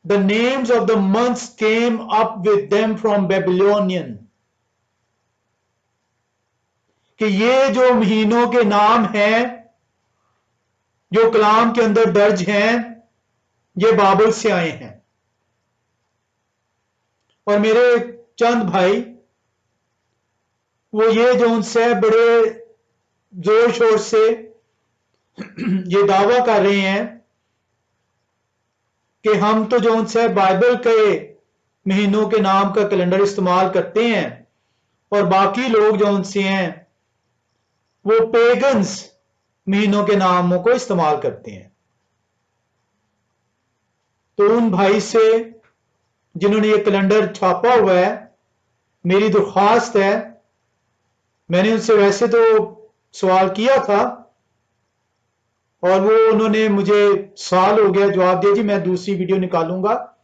the names of the months came up with them from Babylonian, कि ये जो महीनों के नाम हैं जो कलाम के अंदर दर्ज हैं, ये बाबल से आए हैं। और मेरे चंद भाई वो ये जो उनसे बड़े जोर शोर से ये दावा कर रहे हैं कि हम तो जो उनसे बाइबल के महीनों के नाम का कैलेंडर इस्तेमाल करते हैं और बाकी लोग जो उनसे हैं वो पेगन्स महीनों के नामों को इस्तेमाल करते हैं। तो उन भाई से जिन्होंने ये कैलेंडर छापा हुआ है, मेरी दरख्वास्त है, मैंने उनसे वैसे तो सवाल किया था और वो उन्होंने मुझे साल हो गया जवाब दिया जी मैं दूसरी वीडियो निकालूंगा।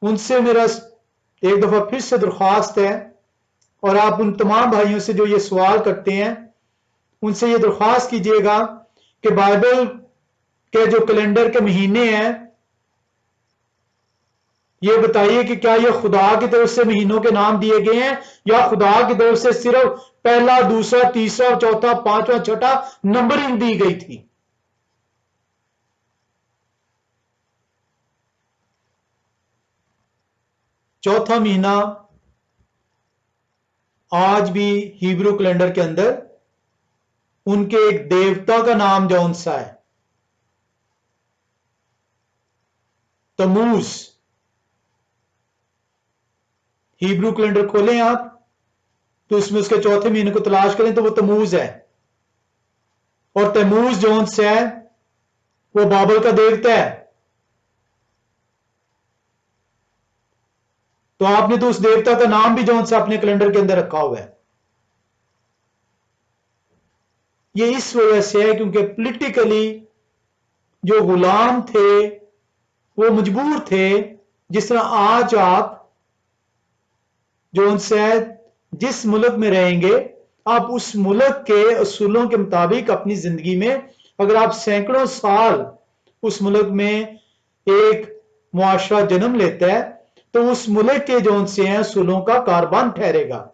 उनसे मेरा एक दफा फिर से दरख्वास्त है, और आप उन तमाम भाइयों से जो ये सवाल करते हैं उनसे ये दरख्वास्त कीजिएगा कि बाइबल के जो कैलेंडर के महीने हैं ये बताइए कि क्या ये खुदा की तरफ से महीनों के नाम दिए गए हैं या खुदा की तरफ से सिर्फ पहला, दूसरा, तीसरा, चौथा, पांचवा, छठा नंबरिंग दी गई थी। चौथा महीना आज भी हिब्रू कैलेंडर के अंदर उनके एक देवता का नाम जौन सा है, तमूज। हिब्रू कैलेंडर खोलें आप तो उसमें उसके चौथे महीने को तलाश करें तो वो तमूज है, और तमूज जौन सा है वो बाबल का देवता है। तो आपने तो उस देवता का नाम भी जौन सा अपने कैलेंडर के अंदर रखा हुआ है। ये इस वजह से है क्योंकि पॉलिटिकली जो गुलाम थे वो मजबूर थे, जिस तरह आज आप जो उनसे जिस मुल्क में रहेंगे आप उस मुल्क के असूलों के मुताबिक अपनी जिंदगी में अगर आप सैकड़ों साल उस मुल्क में एक मुआशरा जन्म लेता है तो उस मुल्क के जो उनसे हैं असूलों का कारबान ठहरेगा।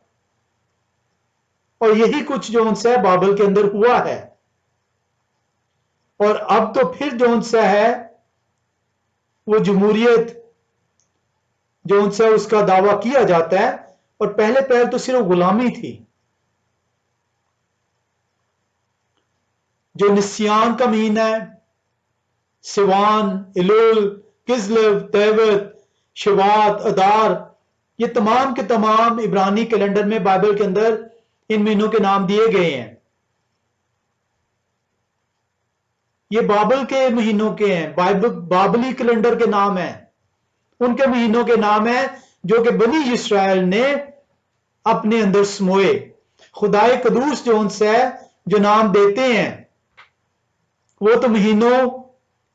और यही कुछ जो उनसे बाबल के अंदर हुआ है। और अब तो फिर जो उनसे है वो जमहूरियत जो उनसे उसका दावा किया जाता है, और पहले पहल तो सिर्फ गुलामी थी। जो निस्यान का महीना है, सिवान, इलुल, किस्लेव, तेवत, शवात, अदार, ये तमाम के तमाम इब्रानी कैलेंडर में बाइबल के अंदर इन महीनों के नाम दिए गए हैं। ये बाइबल के महीनों के हैं, बाबली कैलेंडर के नाम हैं, उनके महीनों के नाम हैं जो कि बनी इस्राएल ने अपने अंदर समोए। खुदाए कदूस जो उनसे जो नाम देते हैं वो तो महीनों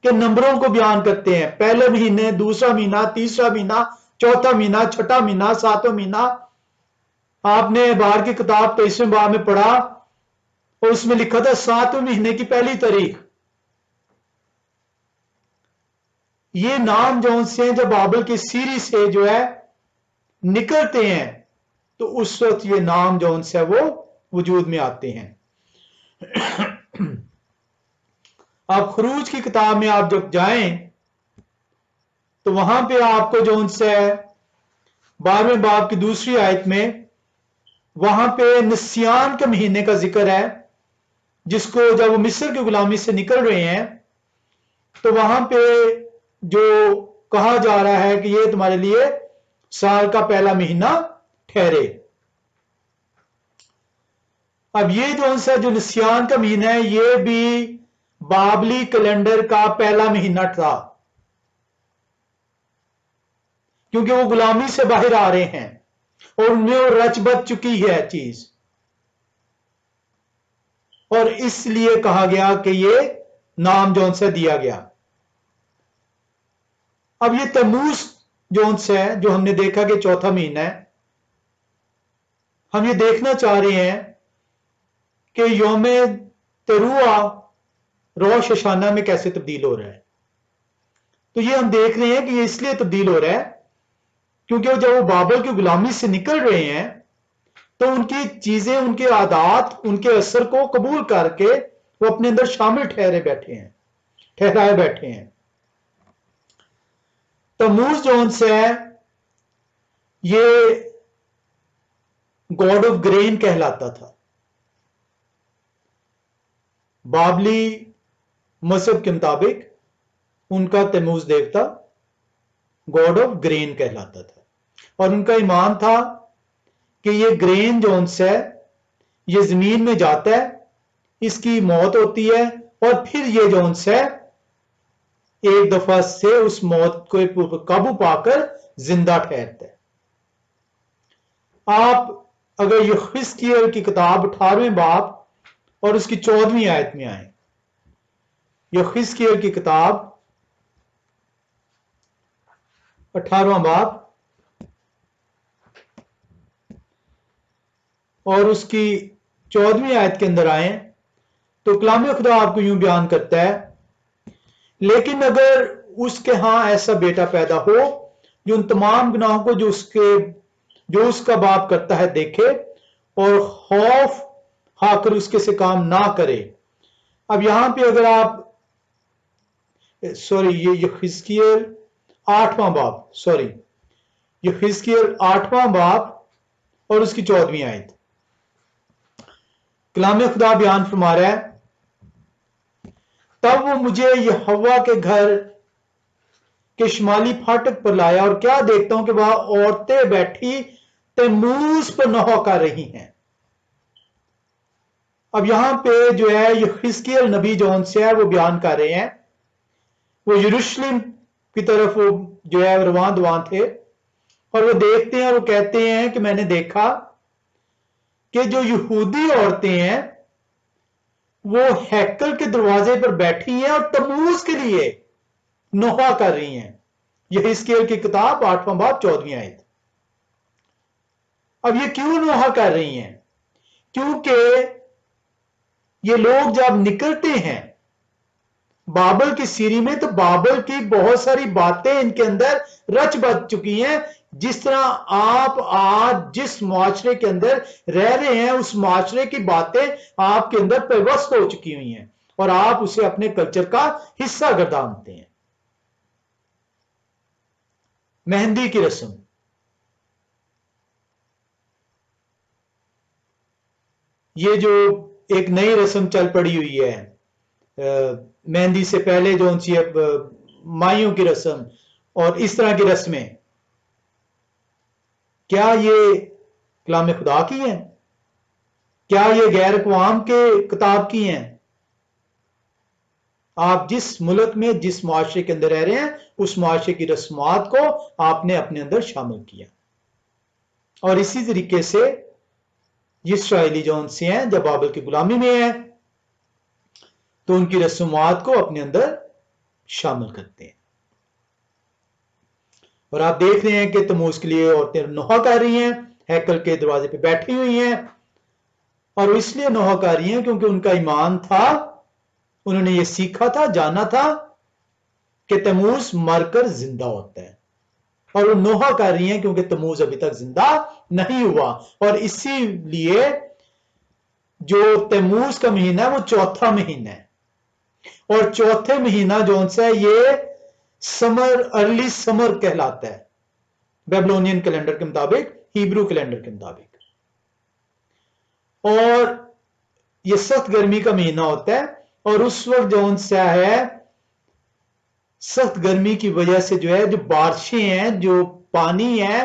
के नंबरों को बयान करते हैं, पहले महीने, दूसरा महीना, तीसरा महीना, चौथा महीना, छठा महीना, सातवां महीना। आपने बाहर की किताब 23वें बाब में पढ़ा और उसमें लिखा था 7वें महीने की पहली तारीख। ये नाम जो उनसे जब बाबल की सीरी से जो है निकलते हैं तो उस वक्त ये नाम जो उनसे वो वजूद में आते हैं। आप खरूज की किताब में आप जब जाएं तो वहां पे आपको जो उनसे 12वें बाब की दूसरी आयत में वहां पे निस्यान के महीने का जिक्र है। जिसको जब वो मिस्र की गुलामी से निकल रहे हैं तो वहां पे जो कहा जा रहा है कि ये तुम्हारे लिए साल का पहला महीना ठहरे। अब ये जो निस्यान का महीना है ये भी बाबली कैलेंडर का पहला महीना था, क्योंकि वो गुलामी से बाहर आ रहे हैं और उनमें वो रच बच चुकी है चीज, और इसलिए कहा गया कि ये नाम जौन सा दिया गया। अब ये तमूज जौन सा है, जो हमने देखा कि चौथा महीना है, हम ये देखना चाह रहे हैं कि योम तरुआ रोश हशाना में कैसे तब्दील हो रहा है। तो ये हम देख रहे हैं कि ये इसलिए तब्दील हो रहा है क्योंकि जब वो बाबल की गुलामी से निकल रहे हैं तो उनकी चीजें, उनके आदात, उनके असर को कबूल करके वो अपने अंदर शामिल ठहराए बैठे हैं। तमूज जौन से है ये गॉड ऑफ ग्रेन कहलाता था। बाबली मजहब के मुताबिक उनका तमूज देवता गॉड ऑफ ग्रेन कहलाता था, और उनका ईमान था कि ये ग्रेन जौन सा है ये जमीन में जाता है, इसकी मौत होती है और फिर ये जौन सा है एक दफा से उस मौत को काबू पाकर जिंदा ठहरता है। आप अगर यहेजकेल की किताब 18वें बाब और उसकी 14वीं आयत में आए, यहेजकेल की किताब 18वां बाब और उसकी 14वीं आयत के अंदर आए तो कलाम खुदा आपको यूं बयान करता है, लेकिन अगर उसके हां ऐसा बेटा पैदा हो जो उन तमाम गुनाहों को जो उसका बाप करता है देखे और खौफ खाकर उसके से काम ना करे। अब यहां पे अगर आप ये यहेजकेल 8वां बाब, यहेजकेल 8वां बाब और उसकी 14वीं आयत, कलाम खुदा बयान फरमा रहा है, तब वो मुझे यहोवा के घर के शुमाली फाटक पर लाया और क्या देखता हूं कि वहां औरतें बैठी तमूज पर नौहा कर रही हैं। अब यहां पे जो है यहेजकेल नबी जौन से है वो बयान कर रहे हैं, वो यरूशलेम की तरफ वो जो है रवान दवान थे और वो देखते हैं और वो कहते हैं कि मैंने देखा कि जो यहूदी औरतें हैं वो हैकल के दरवाजे पर बैठी हैं और तमूज के लिए नोहा कर रही हैं। यहेजकेल की किताब 8वां बाब 14वीं आयत। अब ये क्यों नोहा कर रही हैं? क्योंकि ये लोग जब निकलते हैं बाबल की सीरी में तो बाबल की बहुत सारी बातें इनके अंदर रच बच चुकी हैं। जिस तरह आप आज जिस माशरे के अंदर रह रहे हैं उस माशरे की बातें आपके अंदर पेवस्त हो चुकी हुई हैं और आप उसे अपने कल्चर का हिस्सा गर्दानते हैं। मेहंदी की रस्म, ये जो एक नई रस्म चल पड़ी हुई है, मेहंदी से पहले जो सी माइयों की रस्म और इस तरह की रस्में, क्या ये कलाम खुदा की हैं? क्या ये गैर अक़वाम के किताब की हैं? आप जिस मुल्क में जिस मुआशरे के अंदर रह रहे हैं उस मुआशरे की रस्मात को आपने अपने अंदर शामिल किया। और इसी तरीके से इस्राएली जौन से हैं जब बाबल की गुलामी में है तो उनकी रस्मात को अपने अंदर शामिल करते हैं। और आप देख रहे हैं कि तमूज के लिए औरतें नोहा कर रही हैं, हैकल के दरवाजे पे बैठी हुई हैं, और इसलिए नोहा कर रही हैं क्योंकि उनका ईमान था, उन्होंने ये सीखा था, जाना था कि तमूज मरकर जिंदा होता है, और वो नोहा कर रही हैं क्योंकि तमूज अभी तक जिंदा नहीं हुआ। और इसीलिए जो तमूज का महीना है वो चौथा महीना है, और चौथे महीना जो सा ये समर, अर्ली समर कहलाता है बेबीलोनियन कैलेंडर के मुताबिक, हिब्रू कैलेंडर के मुताबिक। और ये सख्त गर्मी का महीना होता है और उस वक्त जो सा है सख्त गर्मी की वजह से जो है जो बारिशें हैं जो पानी है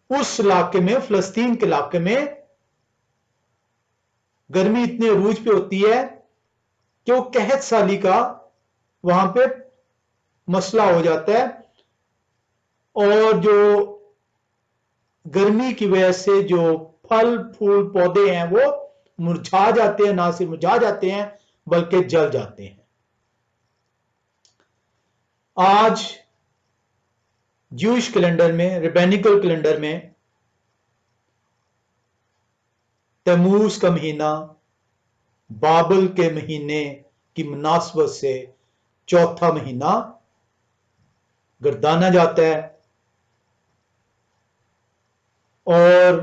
उस इलाके में फलस्तीन के इलाके में गर्मी इतने अरूज पे होती है कि वो कहत साली का वहां पे मसला हो जाता है और जो गर्मी की वजह से जो फल फूल पौधे हैं वो मुरझा जाते हैं, ना सिर्फ मुरझा जाते हैं बल्कि जल जाते हैं। आज ज्यूइश कैलेंडर में, रेबेनिकल कैलेंडर में तमूज का महीना बाबल के महीने की मुनासबत से चौथा महीना गर्दाना जाता है और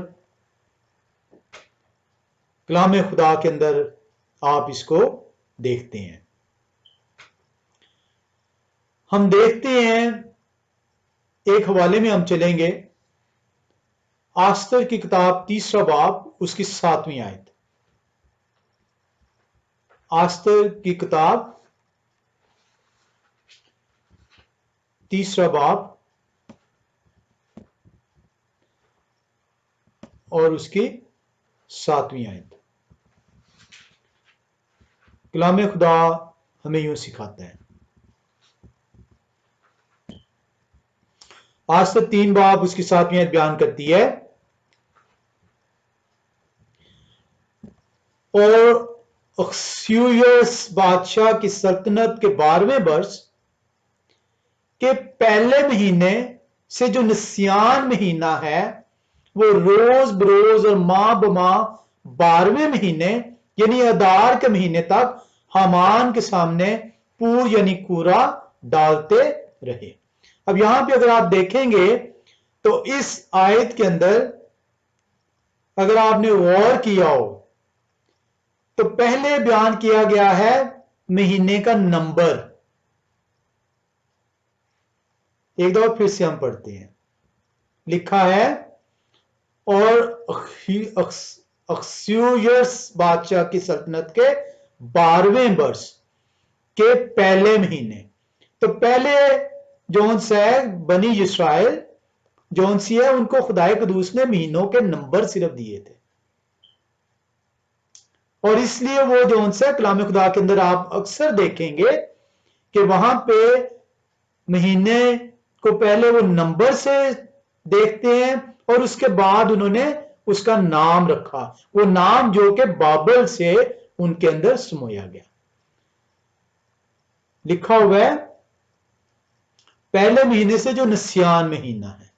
कलाम खुदा के अंदर आप इसको देखते हैं। हम देखते हैं एक हवाले में हम चलेंगे, आस्तर की किताब 3 बाब उसकी 7वीं आयत। आस्तर की किताब 3 बाब और उसकी 7वीं आयत। कलाम खुदा हमें यूं सिखाता है। आस्तर 3 बाब उसकी 7वीं आयत बयान करती है, और अक्सियुस बादशाह की सल्तनत के 12वें वर्ष के पहले महीने से जो निस्यान महीना है वो रोज बरोज और माह बमाह 12वें महीने यानी अदार के महीने तक हामान के सामने पूर यानी कूरा डालते रहे। अब यहां पे अगर आप देखेंगे तो इस आयत के अंदर अगर आपने गौर किया हो तो पहले बयान किया गया है महीने का नंबर। एक दफा फिर से हम पढ़ते हैं, लिखा है और अक्सियुस बादशाह की सल्तनत के 12वें वर्ष के पहले महीने। तो पहले जोन से बनी इस्राइल जोन सी है उनको खुदाए कदूस ने महीनों के नंबर सिर्फ दिए थे और इसलिए वो जोन से कलाम खुदा के अंदर आप अक्सर देखेंगे कि वहां पे महीने को पहले वो नंबर से देखते हैं और उसके बाद उन्होंने उसका नाम रखा, वो नाम जो कि बाबल से उनके अंदर समोया गया। लिखा हुआ है पहले महीने से जो निस्यान महीना है,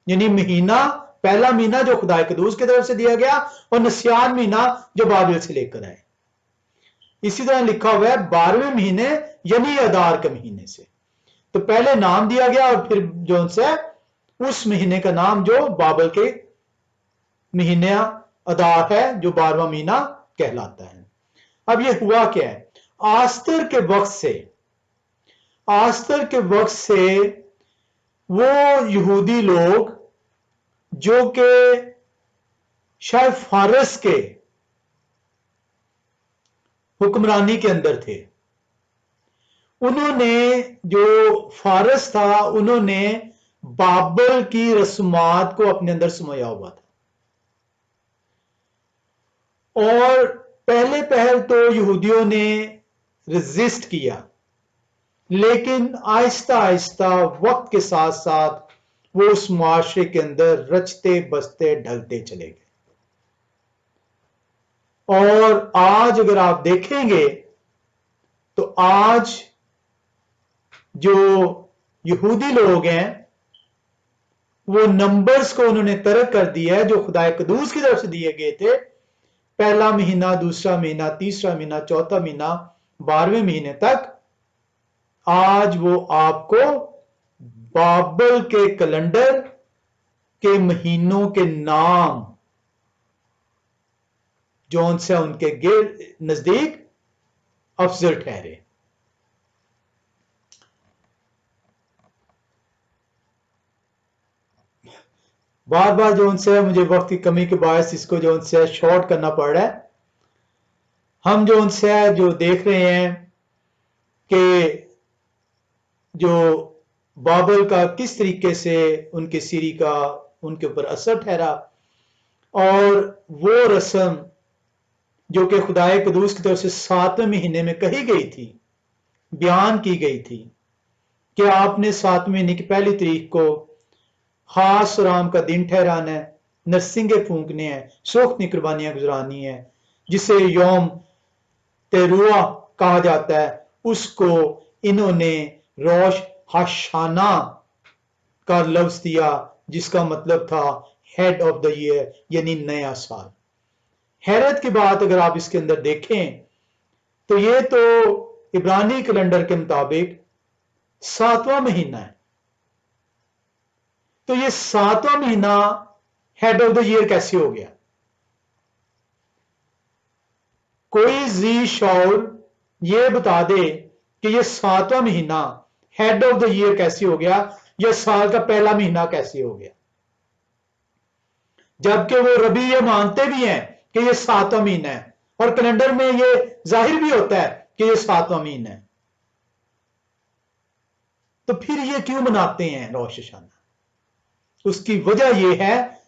यानी महीना पहला महीना जो खुदा कदूस की तरफ से दिया गया और निस्यान महीना जो बाबिल से लेकर आए। इसी तरह लिखा हुआ है 12वें महीने यानी अदार के महीने से। तो पहले नाम दिया गया और फिर जो से उस महीने का नाम जो बाबल के महीने अदार है जो 12वां महीना कहलाता है। अब ये हुआ क्या है, आस्तर के वक्त से वो यहूदी लोग जो कि शायद फारस के हुक्मरानी के अंदर थे, उन्होंने जो फारस था उन्होंने बाबल की रस्मात को अपने अंदर समाया हुआ था और पहले पहल तो यहूदियों ने रेजिस्ट किया, लेकिन आहिस्ता आहिस्ता वक्त के साथ साथ वो उस मुआशरे के अंदर रचते बसते ढलते चले गए। और आज अगर आप देखेंगे तो आज जो यहूदी लोग हैं वो नंबर्स को उन्होंने तर्क कर दिया है जो खुदाए कदूस की तरफ से दिए गए थे। पहला महीना, दूसरा महीना, तीसरा महीना, चौथा महीना, 12वें महीने तक आज वो आपको बाबल के कैलेंडर के महीनों के नाम जो उनसे उनके नजदीक अफजल ठहरे। बार बार जो उनसे मुझे वक्त की कमी के बायस इसको जो उनसे शॉर्ट करना पड़ रहा है, हम जो उनसे जो देख रहे हैं कि जो बाबल का किस तरीके से उनके सीरी का उनके ऊपर असर ठहरा, और वो रस्म जो कि खुदाए कदूस की तरफ से 7वें महीने में कही गई थी, बयान की गई थी कि आपने 7वें महीने की पहली तारीख को खास राम का दिन ठहराना है, नरसिंगे फूंकने हैं, सोख्ती कुर्बानियां गुजरानी है, जिसे यौम तेरुआ कहा जाता है, उसको इन्होंने रोश हशाना का लफ्ज दिया, जिसका मतलब था हेड ऑफ द ईयर, यानी नया साल। हैरत की बात अगर आप इसके अंदर देखें तो ये तो इब्रानी कैलेंडर के मुताबिक 7वां महीना है, तो ये 7वां महीना हेड ऑफ द ईयर कैसे हो गया? कोई जी शौर ये बता दे कि ये 7वां महीना हेड ऑफ द ईयर कैसे हो गया, या साल का पहला महीना कैसे हो गया, जबकि वो रबी ये मानते भी हैं कि ये 7वां महीना है, और कैलेंडर में ये जाहिर भी होता है कि ये 7वां महीना है। तो फिर ये क्यों मनाते हैं रोश हशाना? उसकी वजह यह है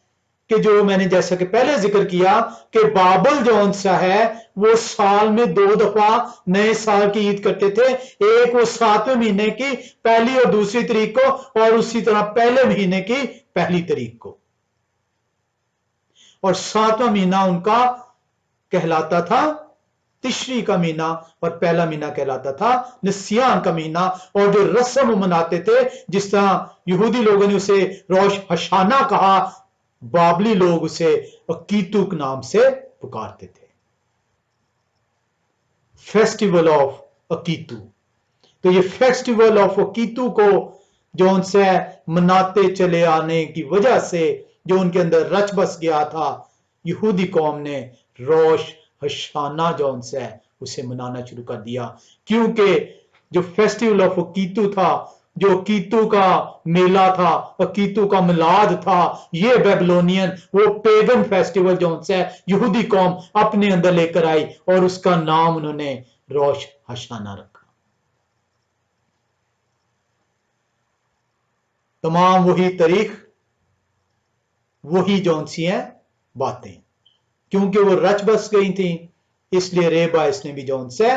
कि जो मैंने जैसा कि पहले जिक्र किया कि बाबल जौन सा है वो साल में 2 दफा नए साल की ईद करते थे, एक वो 7वें महीने की पहली और दूसरी तारीख को, और उसी तरह पहले महीने की पहली तारीख को, और 7वां महीना उनका कहलाता था तिश्री का महीना, और पहला महीना कहलाता था निस्यान का महीना। और जो रस्म मनाते थे, जिस तरह यहूदी लोगों ने उसे रोश हशाना कहा, बाबली लोग उसे अकीतुक नाम से पुकारते थे, फेस्टिवल ऑफ अकीतू। तो ये फेस्टिवल ऑफ अकीतू को जो उनसे मनाते चले आने की वजह से जो उनके अंदर रच बस गया था, यहूदी कौम ने रोश हशाना जो उनसे उसे मनाना शुरू कर दिया, क्योंकि जो फेस्टिवल ऑफ अकीतू था, जो अकीतू का मेला था, अकीतू का मिलाद था, ये बेबीलोनियन वो पेगन फेस्टिवल जो उनसे यहूदी कौम अपने अंदर लेकर आई, और उसका नाम उन्होंने रोश हशाना रखा। तमाम वही तारीख, वही जौन सी हैं बातें, क्योंकि वो रच बस गई थी, इसलिए रेबा इसने भी जौन से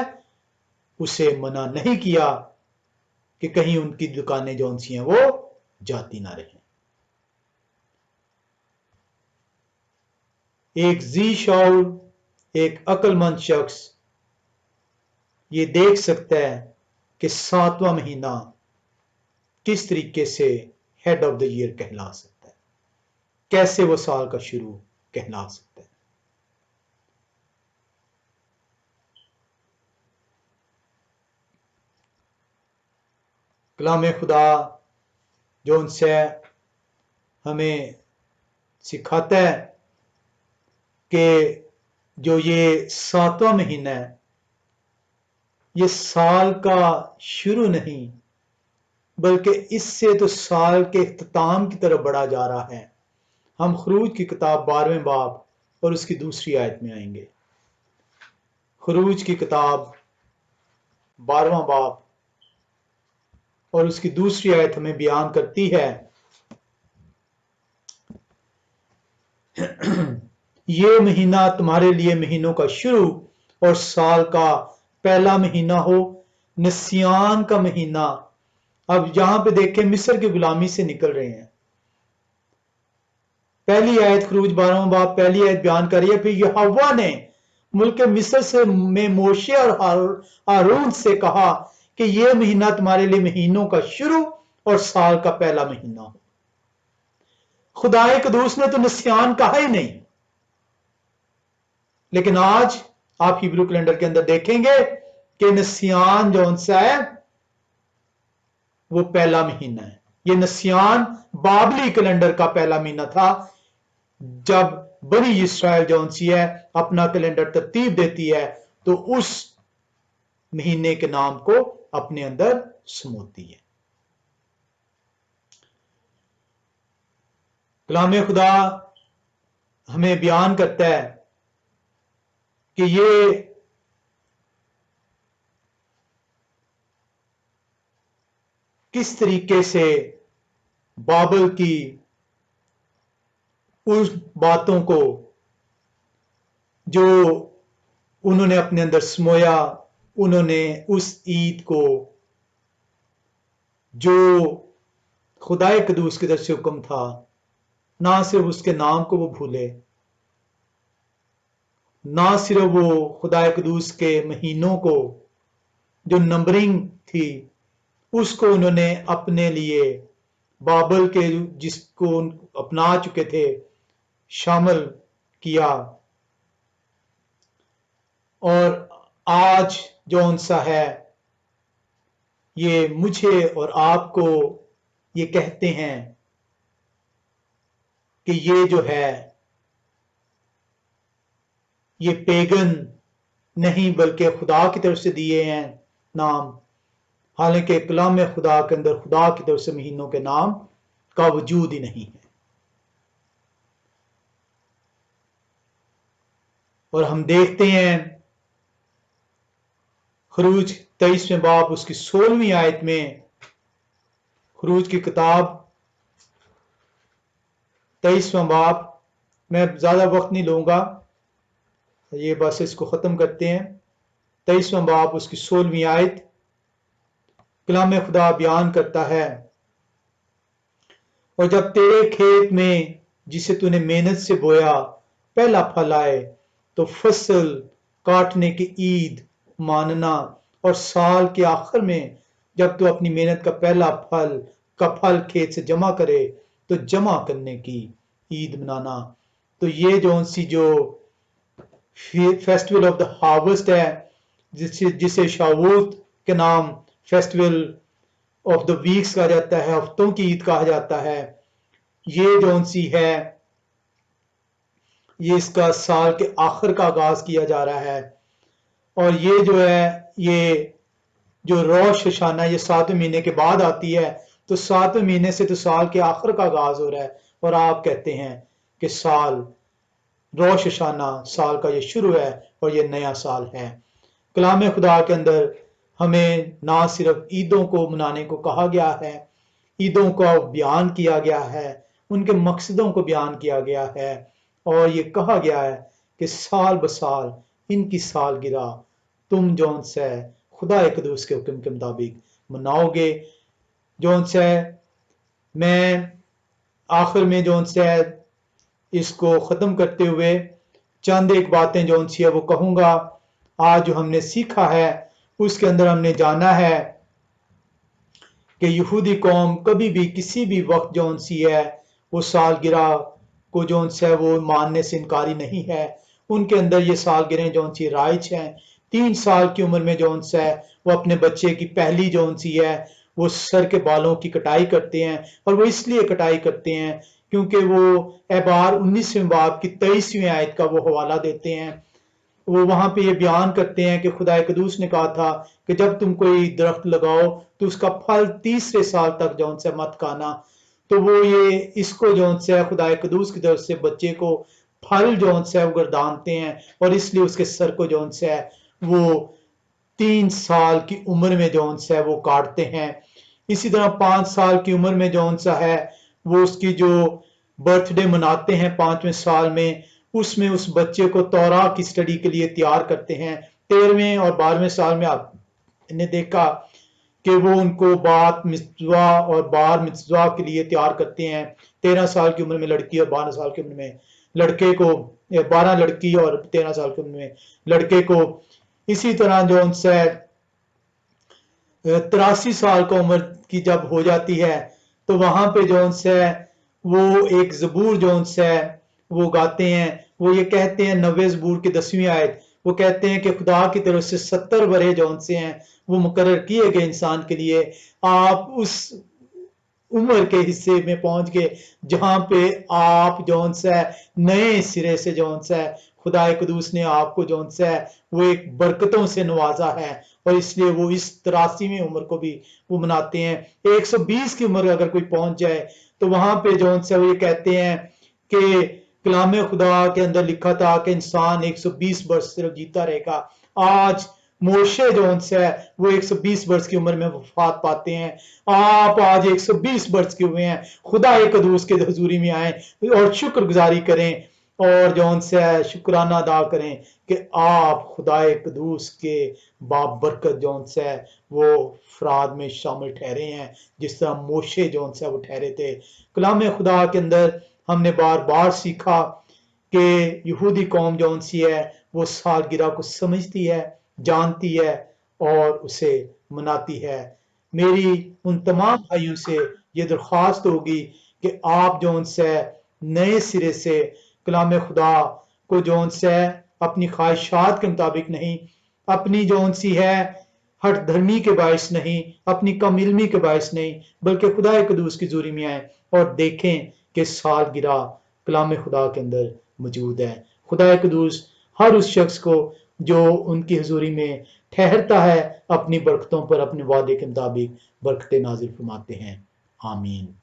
उसे मना नहीं किया कि कहीं उनकी दुकानें जौन सी हैं वो जाती ना रहें। एक जी शौर, एक अक्लमंद शख्स ये देख सकता है कि 7वां महीना किस तरीके से हेड ऑफ द ईयर कहला सकता है, कैसे वो साल का शुरू कहला सकता है। कलाम खुदा जो उनसे हमें सिखाता है कि जो ये 7वां महीना है, ये साल का शुरू नहीं, बल्कि इससे तो साल के इख्तिताम की तरफ बढ़ा जा रहा है। हम खरूज की किताब 12वें बाब और उसकी दूसरी आयत में आएंगे। खरूज की किताब 12वां बाब और उसकी दूसरी आयत हमें बयान करती है, ये महीना तुम्हारे लिए महीनों का शुरू और साल का पहला महीना हो, निस्यान का महीना। अब यहां पे देखें, मिस्र की गुलामी से निकल रहे हैं। पहली आयत खरूज 12वां बाब पहली आयत बयान कर रही है, फिर यहोवा ने मुल्क मिस्र से में मोशे और हारून से कहा कि यह महीना तुम्हारे लिए महीनों का शुरू और साल का पहला महीना हो। खुदाए कदूस ने तो निस्यान कहा ही नहीं, लेकिन आज आप हिब्रू कैलेंडर के अंदर देखेंगे कि निस्यान जो सा है वो पहला महीना है। ये निस्यान बाबली कैलेंडर का पहला महीना था, जब बनी इस्राएल जो सी है अपना कैलेंडर तरतीब देती है तो उस महीने के नाम को अपने अंदर समोती है। कलाम खुदा हमें बयान करता है कि ये किस तरीके से बाबल की उस बातों को जो उन्होंने अपने अंदर समोया, उन्होंने उस ईद को जो खुदाए कदूस की तरफ से हुक्म था, ना सिर्फ उसके नाम को वो भूले, ना सिर्फ वो खुदाए कदूस के महीनों को जो नंबरिंग थी उसको उन्होंने अपने लिए बाबल के जिसको अपना चुके थे शामिल किया। और आज जो सा है ये मुझे और आपको ये कहते हैं कि ये जो है ये पेगन नहीं बल्कि खुदा की तरफ से दिए हैं नाम, हालांकि कलाम खुदा के अंदर खुदा की तरफ से महीनों के नाम का वजूद ही नहीं है। और हम देखते हैं खरूज 23वें बाब उसकी 16वीं आयत में, खरूज की किताब 23वां बाब, मैं ज्यादा वक्त नहीं लूंगा, ये बस इसको खत्म करते हैं। 23वां बाब उसकी 16वीं आयत कलाम खुदा बयान करता है, और जब तेरे खेत में जिसे तूने मेहनत से बोया पहला फल आए तो फसल काटने की ईद मानना, और साल के आखिर में जब तू अपनी मेहनत का पहला फल खेत से जमा करे तो जमा करने की ईद मनाना। तो ये जो फेस्टिवल ऑफ द हार्वेस्ट है, जिसे शावूत के नाम फेस्टिवल ऑफ द वीक्स कहा जाता है, हफ्तों की ईद कहा जाता है, ये जो है ये इसका साल के आखिर का आगाज किया जा रहा है। और ये जो है ये जो रोश हशाना ये 7वें महीने के बाद आती है, तो 7वें महीने से तो साल के आखिर का आगाज हो रहा है, और आप कहते हैं कि साल रोश हशाना साल का ये शुरू है और ये नया साल है। कलाम खुदा के अंदर हमें ना सिर्फ ईदों को मनाने को कहा गया है, ईदों का बयान किया गया है, उनके मकसदों को बयान किया गया है, और ये कहा गया है कि साल बसाल इनकी सालगिरह तुम जौन से खुदा कदूस के हुक्म के मुताबिक मनाओगे। जौन से मैं आखिर में जौन से इसको खत्म करते हुए चंद एक बातें जौन सी है वो कहूंगा। आज जो हमने सीखा है उसके अंदर हमने जाना है कि यहूदी कौम कभी भी किसी भी वक्त जौन सी है वो सालगिरह को जौन सा है वो मानने से इनकारी नहीं है। उनके अंदर ये सालगिरह जौन सी राइज हैं। 3 साल की उम्र में जौन सा है वो अपने बच्चे की पहली जौन सी है वो सर के बालों की कटाई करते हैं, और वो इसलिए कटाई करते हैं क्योंकि वो एबार 19वें बाब की 23वीं आयत का वो हवाला देते हैं। वो वहां पे ये बयान करते हैं कि खुदा कदूस ने कहा था कि जब तुम कोई दरख्त लगाओ तो उसका फल 3रे साल तक जौन से मत खाना। तो वो ये इसको जौन से खुदा कदूस की तरफ से बच्चे को फल जौन से वो गर्दानते हैं, और इसलिए उसके सर को जौन से वो 3 साल की उम्र में जौन सा वो काटते हैं। इसी तरह 5 साल की उम्र में जौन सा है वो उसकी जो बर्थडे मनाते हैं 5वें साल में, उसमें उस बच्चे को तौरा की स्टडी के लिए तैयार करते हैं। 13वें और 12वें साल में आपने देखा कि वो उनको बात मिtzवा और बार मिtzवा के लिए तैयार करते हैं। 13 साल की उम्र में लड़की और 12 साल की उम्र में लड़के को, 12 लड़की और 13 साल की उम्र में लड़के को। इसी तरह जो उनसे 83 साल का उम्र की जब हो जाती है तो वहां पे जो उनसे वो एक जबूर जो उनसे वो गाते हैं। वो ये कहते हैं 90 जबूर की 10वीं आयत, वो कहते हैं कि खुदा की तरफ से 70 बरे जो उनसे हैं वो मुकर्रर किए गए इंसान के लिए। आप उस उम्र के हिस्से में पहुंच गए जहां पे आप जौन सा नए सिरे से जौन सा खुदा कदूस ने आपको जौन सा वो एक बरकतों से नवाजा है, और इसलिए वो इस 83वीं उम्र को भी वो मनाते हैं। 120 की उम्र अगर कोई पहुंच जाए तो वहां पे जौन सा वो ये कहते हैं कि कलाम खुदा के अंदर लिखा था कि इंसान 120 वर्ष सिर्फ जीता रहेगा। आज मोशे जोन से है वो 120 वर्ष की उम्र में वफात पाते हैं। आप आज 120 वर्ष के हुए हैं, खुदा कदूस के हजूरी में आए और शुक्रगुजारी करें और जोन से शुक्राना अदा करें कि आप खुदा कदूस के बाबरकत जोन से वो फराद में शामिल ठहरे हैं, जिस तरह मोशे जोन से वो ठहरे थे। कलाम खुदा के अंदर हमने बार बार सीखा कि यहूदी कौम जौन सी है वो सालगिरह को समझती है, जानती है और उसे मनाती है। मेरी उन तमाम भाइयों से ये दरख्वास्त होगी कि आप जौन से नए सिरे से कलाम खुदा को जौन से अपनी ख्वाहिशात के मुताबिक नहीं, अपनी जौन सी है हट धर्मी के बायस नहीं, अपनी कम इल्मी के बायस नहीं, बल्कि खुदा कदूस की हजूरी में आए और देखें कि सालगिरह कलाम खुदा के अंदर मौजूद है। खुदा कदूस हर उस शख्स को जो उनकी हजूरी में ठहरता है अपनी बरकतों पर अपने वादे के मुताबिक बरकतें नाजिल फरमाते हैं। आमीन।